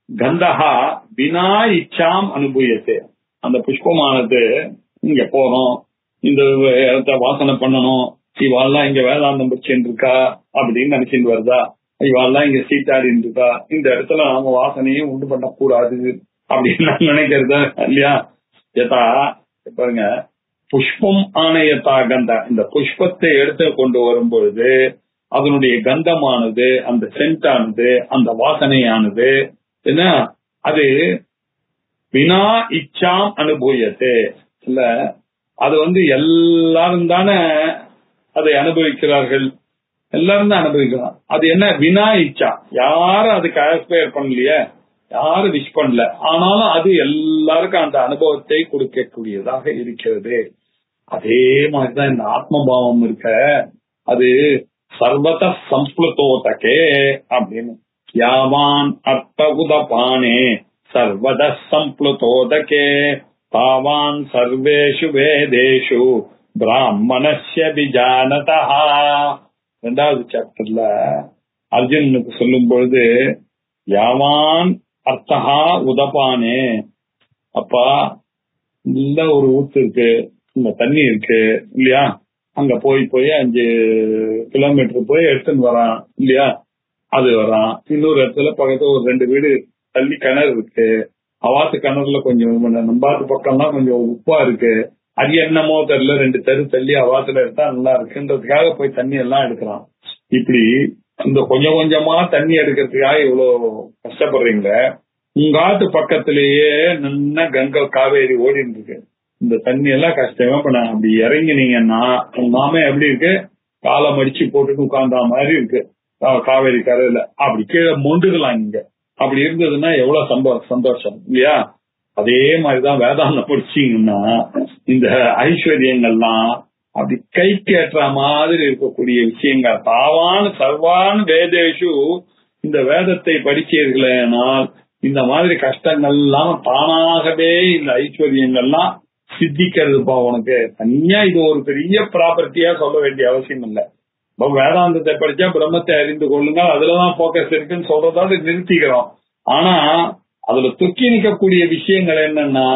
கந்தஹா வினா இச்சாம் அனுபூயத்தே. அந்த புஷ்பமானது இங்க போறோம், இந்த இடத்த வாசனை பண்ணணும், இவாள்லாம் இங்க வேதாந்தம் படிச்சுட்டு இருக்கா அப்படின்னு நினைச்சிட்டு வருதா, இவாள்லாம் இங்க சீட்டாடின்னு இருக்கா, இந்த இடத்துல நாம வாசனையும் உண்டு பண்ண கூடாது அப்படின்னு நான் நினைக்கிறத இல்லையா. யதா பாருங்க, புஷ்பம் ஆணையத்தா கந்தா, இந்த புஷ்பத்தை எடுத்து கொண்டு வரும்பொழுது அதனுடைய கந்தமானது, அந்த சென்டானது, அந்த வாசனையானது என்ன, அது வினா இச்சாம் அனுபவியத்தே இல்ல, அது எல்லாரும் தானே அதை அனுபவிக்கிறார்கள், எல்லாரும் தான் அனுபவிக்கலாம். அது என்ன வினா இச்சா, யாரும் அதுக்கு ஆஸ்பயர் பண்ணலையே, யாரும் விஷ் பண்ணல, ஆனாலும் அது எல்லாருக்கும் அந்த அனுபவத்தை கொடுக்கக்கூடியதாக இருக்கிறது. அதே மாதிரிதான் இந்த ஆத்மபாவம் இருக்க, அது சர்வத சம்ஸ்பிளுதோதகே அப்படின்னு, யாவான் அர்த்த உதபானே சர்வத சம்ப்ளுதோதகே தாவான் சர்வேஷு வேதேஷு பிராமணஸ்ய விஜானதஹ. 2வது சாப்டர்ல அர்ஜுனனுக்கு சொல்லும் பொழுது யாவான் அர்த்தஹா உதபானே, அப்பா இல்ல ஒரு ஊத்து இருக்கு, இந்த தண்ணி இருக்கு இல்லையா, அங்க போய் 5 கிலோமீட்டர் போய் எடுத்துன்னு வரான் இல்லையா, அது வரான். இன்னொரு இடத்துல பக்கத்துல ஒரு 2 வீடு தள்ளி கிணறு இருக்கு, அவாத்து கிணறுல கொஞ்சம் நம்பாத்து பக்கம்லாம் கொஞ்சம் உப்பா இருக்கு, அது என்னமோ தெரியல, 2 தெரு தள்ளி அவாத்துல எடுத்தா நல்லா இருக்குன்றதுக்காக போய் தண்ணி எல்லாம் எடுக்கிறான். இப்படி இந்த கொஞ்சம் கொஞ்சமா தண்ணி எடுக்கிறதுக்காக இவ்வளவு கஷ்டப்படுறீங்க. உங்க ஆத்து பக்கத்திலேயே நின்ன கங்கை காவேரி ஓடிட்டு இருக்கு, இந்த தண்ணி எல்லாம் கஷ்டமே பண்ண அப்படி இறங்கினீங்கன்னா உங்காம எப்படி இருக்கு, காலை மடிச்சு போட்டுட்டு உட்கார்ந்த மாதிரி இருக்கு காவேரி கரையில, அப்படி கீழே மொண்டுக்கலாம். இங்க அப்படி இருந்ததுன்னா எவ்வளவு சந்தோஷம் இல்லையா. அதே மாதிரிதான் வேதாந்தம் படிச்சீங்கன்னா இந்த ஐஸ்வர்யங்கள்லாம் அப்படி கை கேட்டுற மாதிரி இருக்கக்கூடிய விஷயங்கள். தாவான் சர்வான் வேதேஷு, இந்த வேதத்தை படிச்சீர்களேனால் இந்த மாதிரி கஷ்டங்கள்லாம் தானாகவே இந்த ஐஸ்வர்யங்கள்லாம் சித்திக்கிறதுப்பா. உனக்கு தனியா இது ஒரு பெரிய ப்ராப்பர்ட்டியா சொல்ல வேண்டிய அவசியம் இல்லை. வேதாந்தத்தை படிச்சா பிரம்மத்தை அறிந்து கொள்ளுங்க, அதுலதான் போக்கஸ் இருக்குன்னு சொல்றதோட நிறுத்திக்கிறோம். ஆனா அதுல துக்கி நிற்கக்கூடிய விஷயங்கள் என்னன்னா,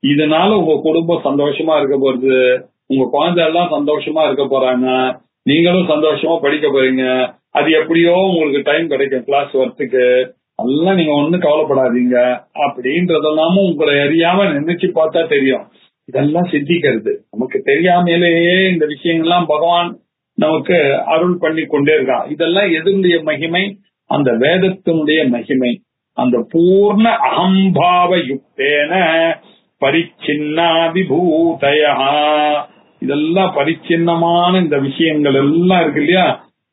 இதனால உங்க குடும்பம் சந்தோஷமா இருக்க போறது, உங்க குழந்தை எல்லாம் சந்தோஷமா இருக்க போறாங்க, நீங்களும் சந்தோஷமா படிக்க போறீங்க, அது எப்படியோ உங்களுக்கு டைம் கிடைக்கும் கிளாஸ் ஒர்க்குக்கு, அதெல்லாம் நீங்க ஒண்ணும் கவலைப்படாதீங்க அப்படின்றதெல்லாமும் உங்களை அறியாம நினைச்சு பார்த்தா தெரியும். இதெல்லாம் சித்திக்கிறது நமக்கு தெரியாமலேயே இந்த விஷயங்கள்லாம் பகவான் நமக்கு அருள் பண்ணி கொண்டே இருக்கான். இதெல்லாம் எதனுடைய மகிமை, அந்த வேதத்தினுடைய மகிமை. அந்த பூர்ண அகம்பாவ யுக்தேன பரிச்சின்னா விபூதயா, இதெல்லாம் பரிச்சின்னமான இந்த விஷயங்கள் எல்லாம் இருக்கு இல்லையா,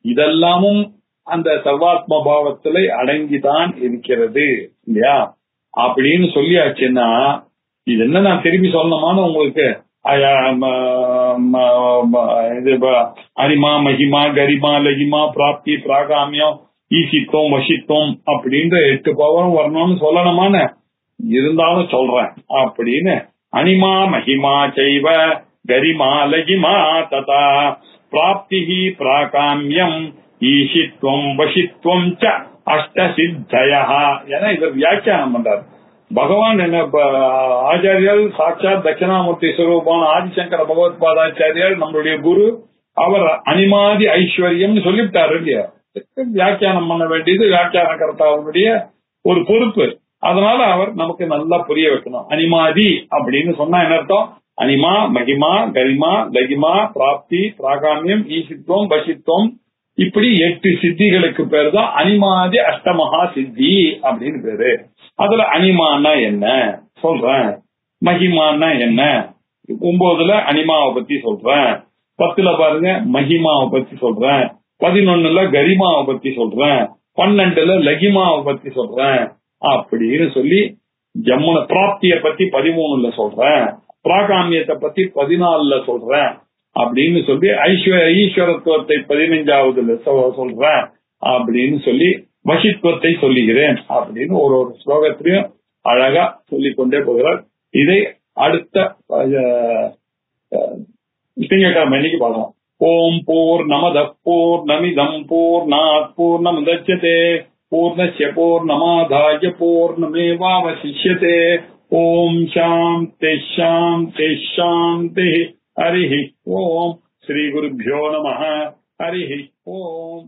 இதெல்லாமும் அந்த சர்வாத்ம பாவத்துல அடங்கிதான் இருக்கிறது இல்லையா அப்படின்னு சொல்லியாச்சுன்னா, இது என்ன நான் திருப்பி சொல்லணுமான்னு உங்களுக்கு இது அனிமா மகிமா கரிமா லகிமா பிராப்தி பிராகாமியம் ஈசித்துவம் வசித்துவம் அப்படின்ற 8 பவரும் வரணும்னு சொல்லணுமான, இருந்தாலும் சொல்றேன் அப்படின்னு. அனிமா மகிமா செய்வ கரிமா லகிமா ததா பிராப்தி பிராகாமியம் ஈசித்துவம் வசித்துவம் ச அஷ்டசித்தயா என இவர் வியாக்கியானம் பண்றார் பகவான். என்ன ஆச்சாரியர் சாட்சாத் தட்சிணாமூர்த்தி ஸ்வரூபான ஆதிசங்கர பகவத் பாதாச்சாரியார் நம்மளுடைய குரு, அவர் அனிமாதி ஐஸ்வர்யம் சொல்லிவிட்டாரு இல்லையா. வியாக்கியானம் பண்ண வேண்டியது வியாக்கியான கர்த்தாவுடைய ஒரு பொறுப்பு. அதனால அவர் நமக்கு நல்லா புரிய வைக்கணும். அனிமாதி அப்படின்னு சொன்னா என்ன அர்த்தம், அனிமா மகிமா கரிமா லகிமா பிராப்தி பிராகாமியம் ஈசித்துவம் வசித்துவம், இப்படி 8 சித்திகளுக்கு பேரு தான் அனிமாதி அஷ்டமகா சித்தி அப்படின்னு பேரு. அதுல அனிமான்னா என்ன சொல்றேன், மகிமான்னா என்ன 9ல அனிமாவை பத்தி சொல்றேன், 10ல பாருங்க மகிமாவை பத்தி சொல்றேன், 11ல கரிமாவை பத்தி சொல்றேன், 12ல லகிமாவை பத்தி சொல்றேன், அப்படின்னு சொல்லி ஜம்முன பிராப்திய பத்தி 13ல சொல்றேன், பிராகாமியத்தை பத்தி 14ல சொல்றேன் அப்படின்னு சொல்லி ஈஸ்வரத்துவத்தை 15வதுல சொல்றேன் அப்படின்னு சொல்லி வசித்துவத்தை சொல்லுகிறேன் அப்படின்னு ஒரு ஸ்லோகத்திலையும் அழகா சொல்லிக் கொண்டே போகிறார். இதை அடுத்த திங்கட்கிழமை இன்னைக்கு பார்க்கலாம். ஓம் பூர்ணமத பூர்ணமிதம் பூர்ணாத் பூர்ணமுதச்யதே பூர்ணஸ்ய பூர்ணமாதாய பூர்ணமேவாவசிஷ்யதே. ஓம் சாந்தி சாந்தி சாந்தி. ஹரிஹி ஓம். ஸ்ரீ குருभ्यो நமः. ஹரிஹி ஓம்.